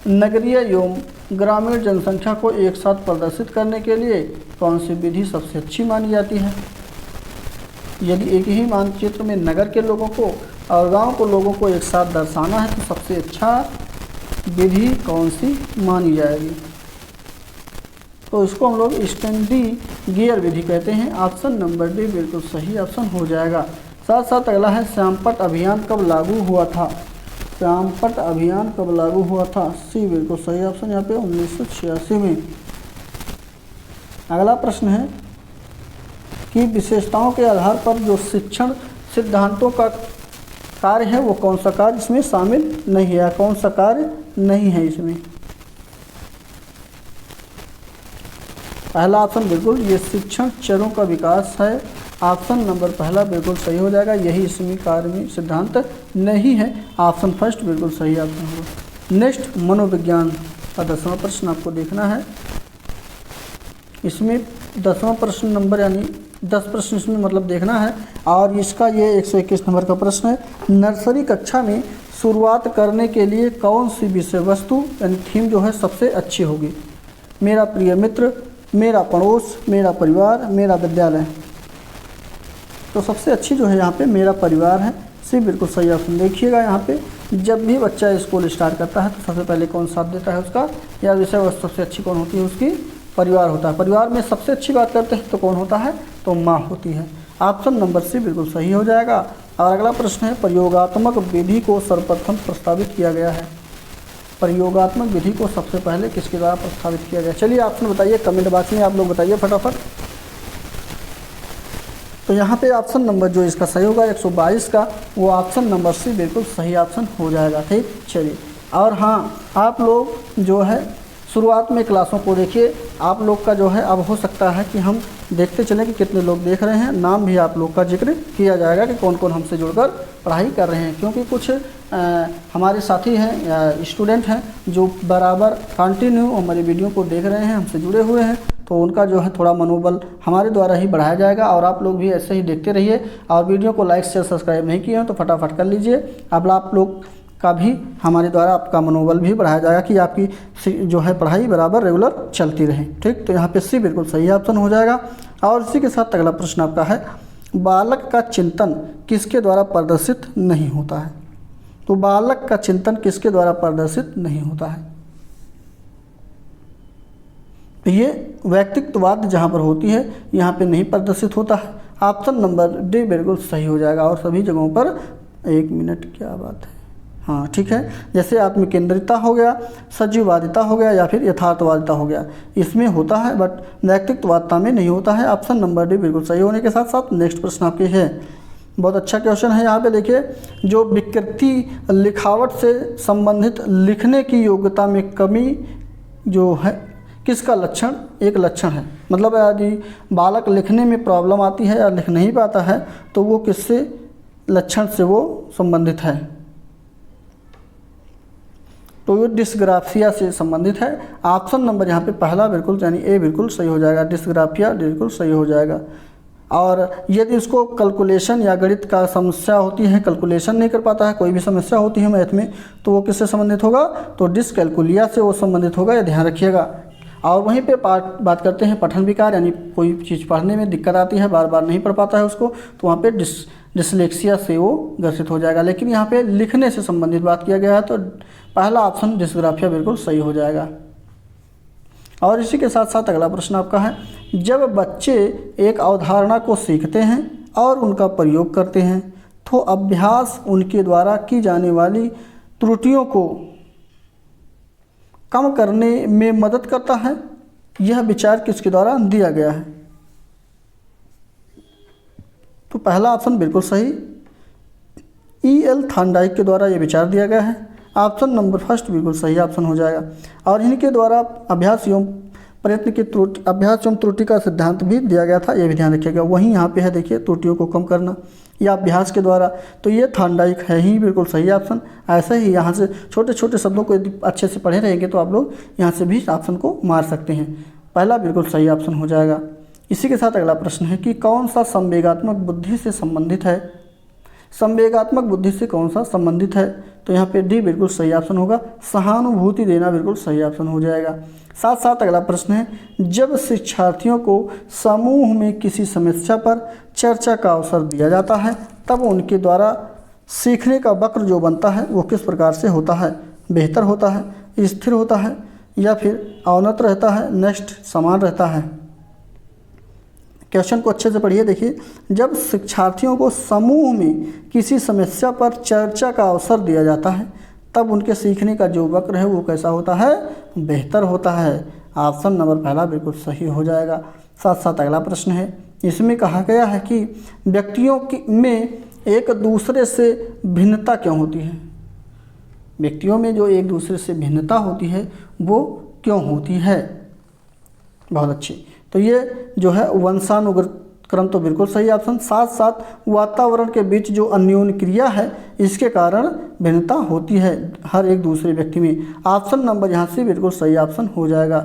नगरीय एवं ग्रामीण जनसंख्या को एक साथ प्रदर्शित करने के लिए कौन सी विधि सबसे अच्छी मानी जाती है। यदि एक ही मानचित्र में नगर के लोगों को और गांव के लोगों को एक साथ दर्शाना है तो सबसे अच्छा विधि कौन सी मानी जाएगी। तो इसको हम लोग स्टैंडी गियर विधि कहते हैं। ऑप्शन नंबर डी बिल्कुल सही ऑप्शन हो जाएगा। साथ साथ अगला है, श्यामपट्ट अभियान कब लागू हुआ था। श्यामपट्ट अभियान कब लागू हुआ था, सी बिल्कुल सही ऑप्शन यहाँ पे 1986 में। अगला प्रश्न है कि विशेषताओं के आधार पर जो शिक्षण सिद्धांतों का कार्य है वो कौन सा कार्य इसमें शामिल नहीं है, कौन सा कार्य नहीं है इसमें। पहला ऑप्शन बिल्कुल ये शिक्षण चरों का विकास है। ऑप्शन नंबर पहला बिल्कुल सही हो जाएगा, यही इसमें कार्य में सिद्धांत नहीं है। ऑप्शन फर्स्ट बिल्कुल सही ऑप्शन होगा। नेक्स्ट, मनोविज्ञान का 10वां प्रश्न आपको देखना है। इसमें 10वां प्रश्न नंबर यानी 10 प्रश्न इसमें मतलब देखना है और इसका ये 121 नंबर का प्रश्न है। नर्सरी कक्षा में शुरुआत करने के लिए कौन सी विषय वस्तु यानी थीम जो है सबसे अच्छी होगी। मेरा प्रिय मित्र, मेरा पड़ोस, मेरा परिवार, मेरा विद्यालय। तो सबसे अच्छी जो है यहाँ पे मेरा परिवार है, सी बिल्कुल सही ऑप्शन। देखिएगा यहाँ पे जब भी बच्चा स्कूल स्टार्ट करता है तो सबसे पहले कौन साथ देता है उसका, या विषय वस्तु सबसे अच्छी कौन होती है उसकी, परिवार होता है। परिवार में सबसे अच्छी बात करते हैं तो कौन होता है, तो माँ होती है। ऑप्शन नंबर सी बिल्कुल सही हो जाएगा। और अगला प्रश्न है, प्रयोगात्मक विधि को सर्वप्रथम प्रस्तावित किया गया है। प्रयोगात्मक विधि को सबसे पहले किसके द्वारा प्रस्तावित किया गया। चलिए ऑप्शन बताइए, कमेंट बॉक्स में आप लोग बताइए फटाफट। तो यहाँ पे ऑप्शन नंबर जो इसका सही होगा 122 का, वो ऑप्शन नंबर सी बिल्कुल सही ऑप्शन हो जाएगा। ठीक, चलिए। और हाँ, आप लोग जो है शुरुआत में क्लासों को देखिए, आप लोग का जो है अब हो सकता है कि हम देखते चलें कि कितने लोग देख रहे हैं, नाम भी आप लोग का जिक्र किया जाएगा कि कौन कौन हमसे जुड़कर पढ़ाई कर रहे हैं, क्योंकि कुछ हमारे साथी हैं, स्टूडेंट हैं जो बराबर कंटिन्यू हमारी वीडियो को देख रहे हैं, हमसे जुड़े हुए हैं, तो उनका जो है थोड़ा मनोबल हमारे द्वारा ही बढ़ाया जाएगा। और आप लोग भी ऐसे ही देखते रहिए, और वीडियो को लाइक शेयर सब्सक्राइब नहीं किए हैं तो फटाफट कर लीजिए। अब आप लोग का भी हमारे द्वारा आपका मनोबल भी बढ़ाया जाएगा कि आपकी जो है पढ़ाई बराबर रेगुलर चलती रहे। ठीक, तो यहाँ पे सी बिल्कुल सही ऑप्शन हो जाएगा। और इसी के साथ अगला प्रश्न आपका है, बालक का चिंतन किसके द्वारा प्रदर्शित नहीं होता है? तो बालक का चिंतन किसके द्वारा प्रदर्शित नहीं होता है? तो ये व्यक्तित्ववाद जहाँ पर होती है यहाँ पे नहीं प्रदर्शित होता है। ऑप्शन नंबर डी बिल्कुल सही हो जाएगा। और सभी जगहों पर, एक मिनट, क्या बात है, हाँ ठीक है, जैसे आत्म केंद्रितता हो गया, सजीववादिता हो गया, या फिर यथार्थवादिता हो गया, इसमें होता है, बट व्यक्तित्ववादिता में नहीं होता है। ऑप्शन नंबर डी बिल्कुल सही होने के साथ साथ नेक्स्ट प्रश्न आपके है, बहुत अच्छा क्वेश्चन है। यहाँ पे देखिए, जो विकृति लिखावट से संबंधित लिखने की योग्यता में कमी जो है किसका लक्षण, एक लक्षण है, मतलब यदि बालक लिखने में प्रॉब्लम आती है या लिख नहीं पाता है तो वो किससे लक्षण से वो संबंधित है? तो ये डिस्ग्राफिया से संबंधित है। ऑप्शन नंबर यहाँ पे पहला बिल्कुल यानी ए बिल्कुल सही हो जाएगा, डिस्ग्राफिया बिल्कुल सही हो जाएगा। और यदि उसको कैलकुलेशन या गणित का समस्या होती है, कैलकुलेशन नहीं कर पाता है, कोई भी समस्या होती है मैथ में, तो वो किससे संबंधित होगा? तो डिसकैलकुलिया से वो संबंधित होगा, ये ध्यान रखिएगा। और वहीं पे बात करते हैं पठन विकार, यानी कोई चीज़ पढ़ने में दिक्कत आती है, बार बार नहीं पढ़ पाता है उसको, तो वहाँ पे डिसलेक्सिया से वो ग्रसित हो जाएगा। लेकिन यहाँ पे लिखने से संबंधित बात किया गया है, तो पहला ऑप्शन डिस्ग्राफिया बिल्कुल सही हो जाएगा। और इसी के साथ साथ अगला प्रश्न आपका है, जब बच्चे एक अवधारणा को सीखते हैं और उनका प्रयोग करते हैं तो अभ्यास उनके द्वारा की जाने वाली त्रुटियों को कम करने में मदद करता है। यह विचार किसके द्वारा दिया गया है? तो पहला ऑप्शन बिल्कुल सही, E.L. थॉर्नडाइक के द्वारा यह विचार दिया गया है। ऑप्शन नंबर फर्स्ट बिल्कुल सही ऑप्शन हो जाएगा। और इनके द्वारा अभ्यास एवं प्रयत्न की त्रुटि, अभ्यास एवं त्रुटि का सिद्धांत भी दिया गया था, यह भी ध्यान रखिएगा। वहीं यहाँ पे है देखिए, त्रुटियों को कम करना या अभ्यास के द्वारा, तो ये थॉर्नडाइक है ही बिल्कुल सही ऑप्शन। ऐसे ही यहाँ से छोटे छोटे शब्दों को यदि अच्छे से पढ़े रहेंगे तो आप लोग यहाँ से भी ऑप्शन को मार सकते हैं। पहला बिल्कुल सही ऑप्शन हो जाएगा। इसी के साथ अगला प्रश्न है कि कौन सा संवेगात्मक बुद्धि से संबंधित है? संवेगात्मक बुद्धि से कौन सा संबंधित है? तो यहाँ पे डी बिल्कुल सही ऑप्शन होगा, सहानुभूति देना बिल्कुल सही ऑप्शन हो जाएगा। साथ साथ अगला प्रश्न है, जब शिक्षार्थियों को समूह में किसी समस्या पर चर्चा का अवसर दिया जाता है तब उनके द्वारा सीखने का वक्र जो बनता है वो किस प्रकार से होता है? बेहतर होता है, स्थिर होता है, या फिर अवनत रहता है, नेक्स्ट समान रहता है? क्वेश्चन को अच्छे से पढ़िए। देखिए, जब शिक्षार्थियों को समूह में किसी समस्या पर चर्चा का अवसर दिया जाता है तब उनके सीखने का जो वक्र है वो कैसा होता है? बेहतर होता है। ऑप्शन नंबर पहला बिल्कुल सही हो जाएगा। साथ साथ अगला प्रश्न है, इसमें कहा गया है कि व्यक्तियों में एक दूसरे से भिन्नता क्यों होती है? व्यक्तियों में जो एक दूसरे से भिन्नता होती है वो क्यों होती है? बहुत अच्छी। तो ये जो है वंशानुक्रम तो बिल्कुल सही ऑप्शन। साथ साथ वातावरण के बीच जो अन्योन्य क्रिया है इसके कारण भिन्नता होती है हर एक दूसरे व्यक्ति में। ऑप्शन नंबर यहाँ से बिल्कुल सही ऑप्शन हो जाएगा,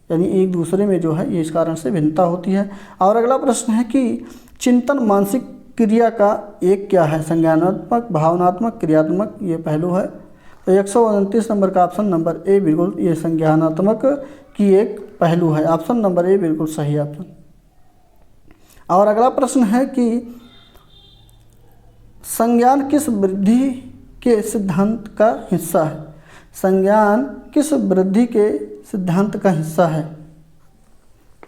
यानी एक दूसरे में जो है ये इस कारण से भिन्नता होती है। और अगला प्रश्न है कि चिंतन मानसिक क्रिया का एक क्या है? संज्ञानात्मक, भावनात्मक, क्रियात्मक, ये पहलू है। तो 129 नंबर का ऑप्शन नंबर ए बिल्कुल ये संज्ञानात्मक की एक पहलू है। ऑप्शन नंबर ए बिल्कुल सही ऑप्शन। और अगला प्रश्न है कि संज्ञान किस वृद्धि के सिद्धांत का हिस्सा है? संज्ञान किस वृद्धि के सिद्धांत का हिस्सा है?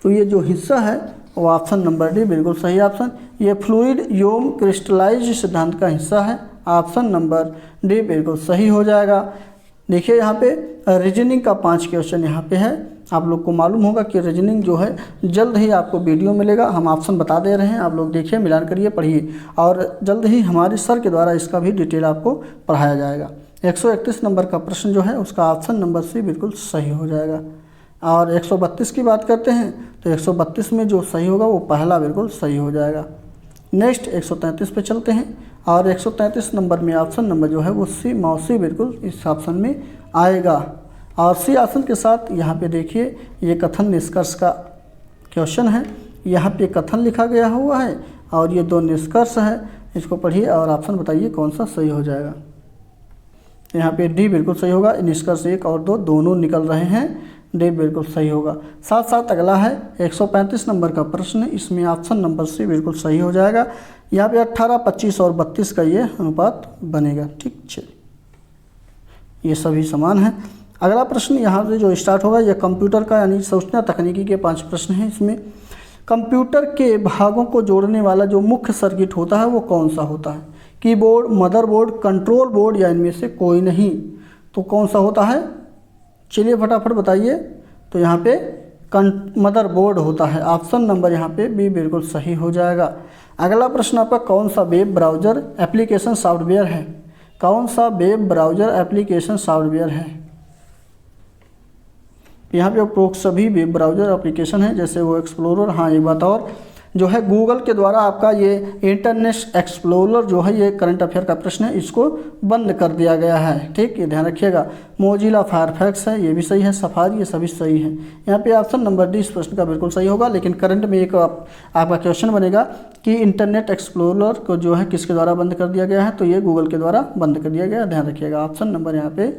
तो ये जो हिस्सा है वो ऑप्शन नंबर डी बिल्कुल सही ऑप्शन, ये फ्लूइड एवं क्रिस्टलाइज्ड सिद्धांत का हिस्सा है। ऑप्शन नंबर डी बिल्कुल सही हो जाएगा। देखिए यहाँ पे रीजनिंग का 5 क्वेश्चन यहाँ पे है। आप लोग को मालूम होगा कि रीजनिंग जो है जल्द ही आपको वीडियो मिलेगा, हम ऑप्शन बता दे रहे हैं, आप लोग देखिए, मिलान करिए, पढ़िए, और जल्द ही हमारे सर के द्वारा इसका भी डिटेल आपको पढ़ाया जाएगा। 131 नंबर का प्रश्न जो है उसका ऑप्शन नंबर सी बिल्कुल सही हो जाएगा। और 132 की बात करते हैं तो 132 में जो सही होगा वो पहला बिल्कुल सही हो जाएगा। नेक्स्ट 133 पे चलते हैं, और 133 नंबर में ऑप्शन नंबर जो है वो सी, मौसी बिल्कुल इस ऑप्शन में आएगा। और सी ऑप्शन के साथ यहाँ पे देखिए ये कथन निष्कर्ष का क्वेश्चन है, यहाँ पे कथन लिखा गया हुआ है और ये 2 निष्कर्ष है, इसको पढ़िए और ऑप्शन बताइए कौन सा सही हो जाएगा। यहाँ पे डी बिल्कुल सही होगा, निष्कर्ष 1 और 2 दोनों निकल रहे हैं, डी बिल्कुल सही होगा। साथ साथ अगला है 135 नंबर का प्रश्न, इसमें ऑप्शन नंबर सी बिल्कुल सही हो जाएगा। यहाँ पे 18, 25 और 32 का ये अनुपात बनेगा। ठीक, चलिए, ये सभी समान है। अगला प्रश्न यहाँ से जो स्टार्ट होगा ये कंप्यूटर का यानी सूचना तकनीकी के 5 प्रश्न हैं। इसमें कंप्यूटर के भागों को जोड़ने वाला जो मुख्य सर्किट होता है वो कौन सा होता है? कीबोर्ड, मदरबोर्ड, कंट्रोल बोर्ड या इनमें से कोई नहीं? तो कौन सा होता है? चलिए फटाफट बताइए। तो यहाँ पे मदरबोर्ड होता है। ऑप्शन नंबर यहाँ पे बी बिल्कुल सही हो जाएगा। अगला प्रश्न आपका कौन सा वेब ब्राउज़र एप्लीकेशन सॉफ्टवेयर है? कौन सा वेब ब्राउज़र एप्लीकेशन सॉफ्टवेयर है? यहाँ पे उपरोक्त सभी वेब ब्राउज़र एप्लीकेशन है, जैसे वो एक्सप्लोरर। हाँ, एक बात और जो है गूगल के द्वारा आपका ये इंटरनेट एक्सप्लोरर जो है, ये करंट अफेयर का प्रश्न है, इसको बंद कर दिया गया है। ठीक, ये ध्यान रखिएगा। मोजिला फायरफैक्स है, ये भी सही है। सफारी, ये सभी सही है। यहाँ पे ऑप्शन नंबर डी इस प्रश्न का बिल्कुल सही होगा। लेकिन करंट में एक आपका क्वेश्चन बनेगा कि इंटरनेट एक्सप्लोरर को जो है किसके द्वारा बंद कर दिया गया है? तो ये गूगल के द्वारा बंद कर दिया गया। ध्यान रखिएगा। ऑप्शन नंबर यहाँ पे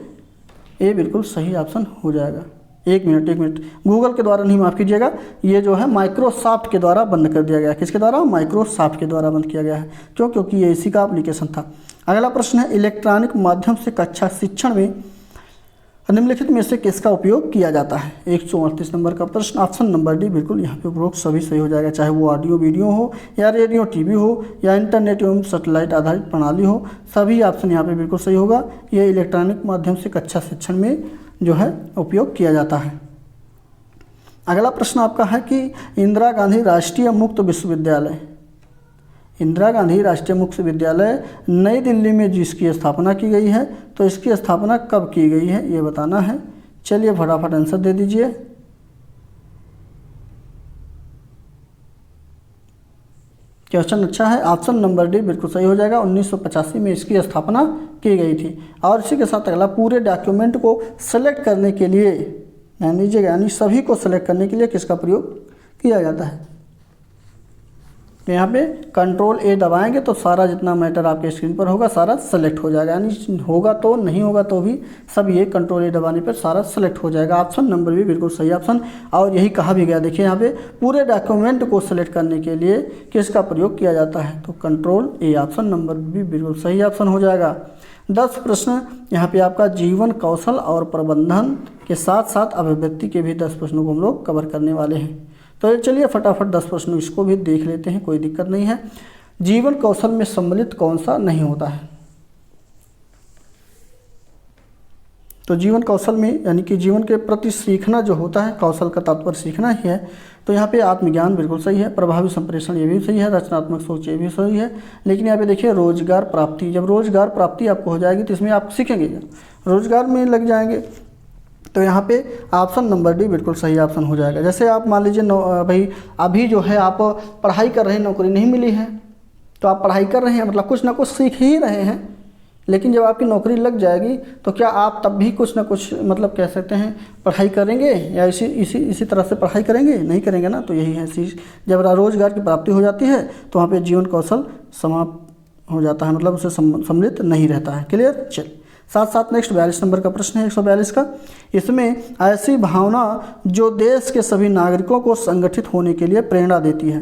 ए बिल्कुल सही ऑप्शन हो जाएगा। एक मिनट, गूगल के द्वारा नहीं, माफ़ कीजिएगा, ये जो है माइक्रोसॉफ्ट के द्वारा बंद कर दिया गया है। किसके द्वारा? माइक्रोसॉफ्ट के द्वारा बंद किया गया है। क्यों? क्योंकि ये इसी का एप्लीकेशन था। अगला प्रश्न है इलेक्ट्रॉनिक माध्यम से कक्षा शिक्षण में निम्नलिखित में से किसका उपयोग किया जाता है? 138 नंबर का प्रश्न, ऑप्शन नंबर डी बिल्कुल यहाँ पे उपरोक्त सभी सही हो जाएगा। चाहे वो ऑडियो वीडियो हो या रेडियो टीवी हो या इंटरनेट एवं सैटेलाइट आधारित प्रणाली हो, सभी ऑप्शन यहाँ पे बिल्कुल सही होगा। ये इलेक्ट्रॉनिक माध्यम से कक्षा शिक्षण में जो है उपयोग किया जाता है। अगला प्रश्न आपका है कि इंदिरा गांधी राष्ट्रीय मुक्त विश्वविद्यालय, इंदिरा गांधी राष्ट्रीय मुक्त विद्यालय नई दिल्ली में जिसकी स्थापना की गई है, तो इसकी स्थापना कब की गई है ये बताना है। चलिए फटाफट आंसर दे दीजिए। क्वेश्चन अच्छा है। ऑप्शन नंबर डी बिल्कुल सही हो जाएगा। 1985 में इसकी स्थापना की गई थी। और इसी के साथ अगला, पूरे डॉक्यूमेंट को सेलेक्ट करने के लिए, ध्यान दीजिएगा, यानी सभी को सेलेक्ट करने के लिए किसका प्रयोग किया जाता है? यहाँ पे कंट्रोल ए दबाएंगे तो सारा जितना मैटर आपके स्क्रीन पर होगा सारा सेलेक्ट हो जाएगा। यानी होगा तो, नहीं होगा तो भी सब ये कंट्रोल ए दबाने पर सारा सेलेक्ट हो जाएगा। ऑप्शन नंबर भी बिल्कुल सही ऑप्शन। और यही कहा भी गया, देखिए यहाँ पे पूरे डॉक्यूमेंट को सेलेक्ट करने के लिए किसका प्रयोग किया जाता है? तो कंट्रोल ए। ऑप्शन नंबर भी बिल्कुल सही ऑप्शन हो जाएगा। 10 प्रश्न यहाँ पे आपका जीवन कौशल और प्रबंधन के साथ साथ अभिव्यक्ति के भी 10 प्रश्नों को हम लोग कवर करने वाले हैं। तो चलिए फटाफट 10 प्रश्न इसको भी देख लेते हैं, कोई दिक्कत नहीं है। जीवन कौशल में सम्मिलित कौन सा नहीं होता है? तो जीवन कौशल में यानी कि जीवन के प्रति सीखना जो होता है, कौशल का तात्पर्य सीखना ही है। तो यहाँ पे आत्मज्ञान बिल्कुल सही है। प्रभावी संप्रेषण ये भी सही है। रचनात्मक सोच ये भी सही है। लेकिन यहाँ पे देखिए रोजगार प्राप्ति, जब रोजगार प्राप्ति आपको हो जाएगी तो इसमें आप सीखेंगे, रोजगार में लग जाएंगे। तो यहाँ पे ऑप्शन नंबर डी बिल्कुल सही ऑप्शन हो जाएगा। जैसे आप मान लीजिए भाई अभी जो है आप पढ़ाई कर रहे हैं, नौकरी नहीं मिली है, तो आप पढ़ाई कर रहे हैं मतलब कुछ ना कुछ सीख ही रहे हैं। लेकिन जब आपकी नौकरी लग जाएगी तो क्या आप तब भी कुछ ना कुछ मतलब कह सकते हैं पढ़ाई करेंगे या इसी तरह से पढ़ाई करेंगे? नहीं करेंगे ना। तो यही है चीज़, जब रोजगार की प्राप्ति हो जाती है तो वहाँ पे जीवन कौशल समाप्त हो जाता है, मतलब उसे सम्मिलित नहीं रहता है। क्लियर? चलिए साथ साथ नेक्स्ट 42 नंबर का प्रश्न है 142 का। इसमें ऐसी भावना जो देश के सभी नागरिकों को संगठित होने के लिए प्रेरणा देती है।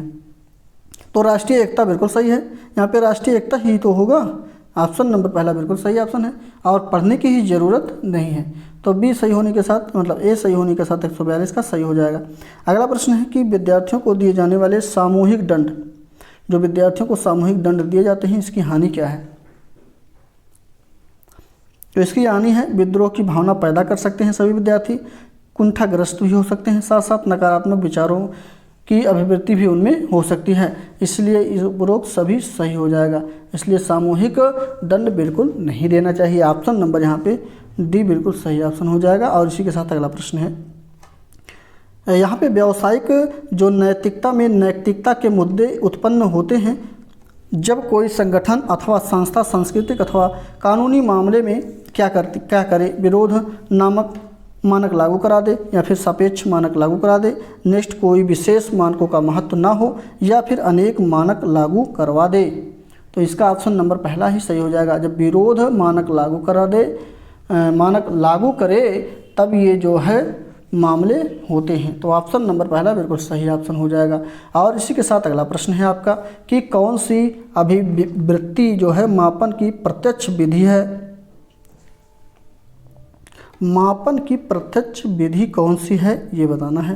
तो राष्ट्रीय एकता बिल्कुल सही है। यहाँ पे राष्ट्रीय एकता ही तो होगा। ऑप्शन नंबर पहला बिल्कुल सही ऑप्शन है। और पढ़ने की ही ज़रूरत नहीं है। तो बी सही होने के साथ मतलब ए सही होने के साथ 142 का सही हो जाएगा। अगला प्रश्न है कि विद्यार्थियों को दिए जाने वाले सामूहिक दंड, जो विद्यार्थियों को सामूहिक दंड दिए जाते हैं, इसकी हानि क्या है? तो इसकी यानी है विद्रोह की भावना पैदा कर सकते हैं सभी विद्यार्थी, कुंठाग्रस्त भी हो सकते हैं, साथ साथ नकारात्मक विचारों की अभिवृत्ति भी उनमें हो सकती है। इसलिए उपरोक्त सभी सही हो जाएगा। इसलिए सामूहिक दंड बिल्कुल नहीं देना चाहिए। ऑप्शन नंबर यहाँ पे डी बिल्कुल सही ऑप्शन हो जाएगा। और इसी के साथ अगला प्रश्न है, यहाँ पे व्यावसायिक जो नैतिकता में नैतिकता के मुद्दे उत्पन्न होते हैं जब कोई संगठन अथवा संस्था सांस्कृतिक अथवा कानूनी मामले में क्या करे, विरोध नामक मानक लागू करा दे या फिर सापेक्ष मानक लागू करा दे, नेक्स्ट कोई विशेष मानकों का महत्व ना हो या फिर अनेक मानक लागू करवा दे। तो इसका ऑप्शन नंबर पहला ही सही हो जाएगा। जब विरोध मानक लागू करा दे, मानक लागू करे, तब ये जो है मामले होते हैं। तो ऑप्शन नंबर पहला बिल्कुल सही ऑप्शन हो जाएगा। और इसी के साथ अगला प्रश्न है आपका कि कौन सी अभिवृत्ति जो है मापन की प्रत्यक्ष विधि है। मापन की प्रत्यक्ष विधि कौन सी है ये बताना है।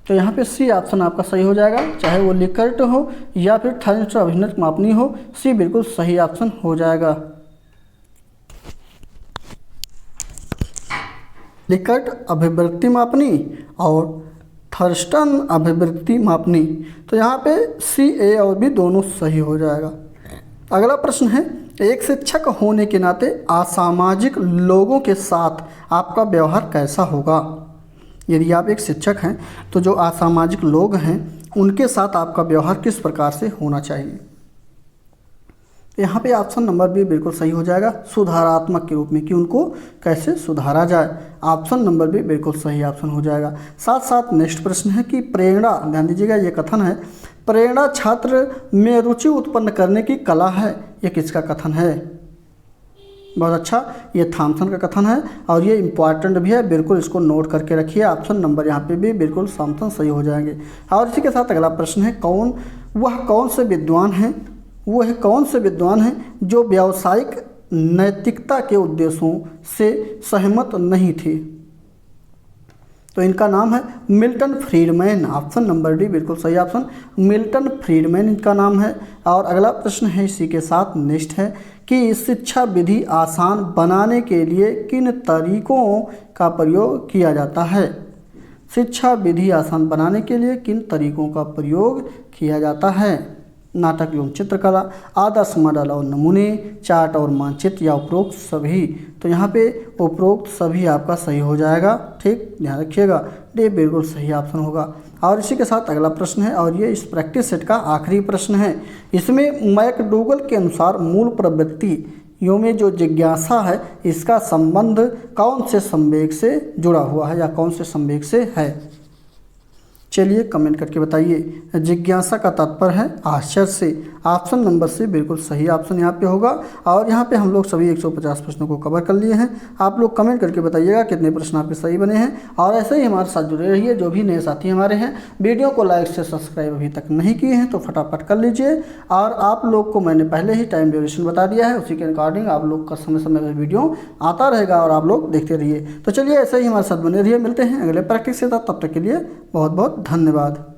तो यहाँ पे सी ऑप्शन आपका सही हो जाएगा, चाहे वो लिकर्ट हो या फिर थर्स्ट अभिन्नत मापनी हो, सी बिल्कुल सही ऑप्शन हो जाएगा। लिकर्ट अभिवृत्ति मापनी और थर्स्टन अभिवृत्ति मापनी, तो यहाँ पे सी ए और बी दोनों सही हो जाएगा। अगला प्रश्न है, एक शिक्षक होने के नाते असामाजिक लोगों के साथ आपका व्यवहार कैसा होगा। यदि आप एक शिक्षक हैं तो जो असामाजिक लोग हैं उनके साथ आपका व्यवहार किस प्रकार से होना चाहिए। यहाँ पे ऑप्शन नंबर बी बिल्कुल सही हो जाएगा, सुधारात्मक के रूप में, कि उनको कैसे सुधारा जाए। ऑप्शन नंबर बी बिल्कुल सही ऑप्शन हो जाएगा। साथ साथ नेक्स्ट प्रश्न है कि प्रेरणा, ध्यान दीजिएगा ये कथन है, प्रेरणा छात्र में रुचि उत्पन्न करने की कला है। ये किसका कथन है। बहुत अच्छा, ये थॉमसन का कथन है और ये इम्पॉर्टेंट भी है, बिल्कुल इसको नोट करके रखिए। ऑप्शन नंबर यहाँ पे भी बिल्कुल थॉमसन सही हो जाएंगे। और इसी के साथ अगला प्रश्न है, कौन से विद्वान हैं, वह कौन से विद्वान हैं जो व्यावसायिक नैतिकता के उद्देश्यों से सहमत नहीं थे। तो इनका नाम है Milton Friedman. Option number D बिल्कुल सही ऑप्शन, मिल्टन फ्रीडमैन इनका नाम है। और अगला प्रश्न है इसी के साथ नेक्स्ट है कि शिक्षा विधि आसान बनाने के लिए किन तरीकों का प्रयोग किया जाता है। शिक्षा विधि आसान बनाने के लिए किन तरीकों का प्रयोग किया जाता है। नाटक एवं चित्रकला, आदर्श मॉडल और नमूने, चार्ट और मानचित्र या उपरोक्त सभी। तो यहाँ पे उपरोक्त सभी आपका सही हो जाएगा। ठीक, ध्यान रखिएगा, ये बिल्कुल सही ऑप्शन होगा। और इसी के साथ अगला प्रश्न है और ये इस प्रैक्टिस सेट का आखिरी प्रश्न है। इसमें मैकडूगल के अनुसार मूल प्रवृत्तियों में जो जिज्ञासा है इसका संबंध कौन से संवेग से जुड़ा हुआ है या कौन से संवेग से है। चलिए कमेंट करके बताइए। जिज्ञासा का तात्पर्य है आश्चर्य से। ऑप्शन नंबर सी बिल्कुल सही ऑप्शन यहाँ पे होगा। और यहाँ पे हम लोग सभी 150 प्रश्नों को कवर कर लिए हैं। आप लोग कमेंट करके बताइएगा कितने प्रश्न आपके सही बने हैं। और ऐसे ही हमारे साथ जुड़े रहिए। जो भी नए साथी हमारे हैं, वीडियो को लाइक से सब्सक्राइब अभी तक नहीं किए हैं तो फटाफट कर लीजिए। और आप लोग को मैंने पहले ही टाइम ड्यूरेशन बता दिया है, उसी के अकॉर्डिंग आप लोग का समय समय पर वीडियो आता रहेगा और आप लोग देखते रहिए। तो चलिए ऐसे ही हमारे साथ बने रहिए। मिलते हैं अगले प्रैक्टिस के साथ, तब तक के लिए बहुत बहुत धन्यवाद।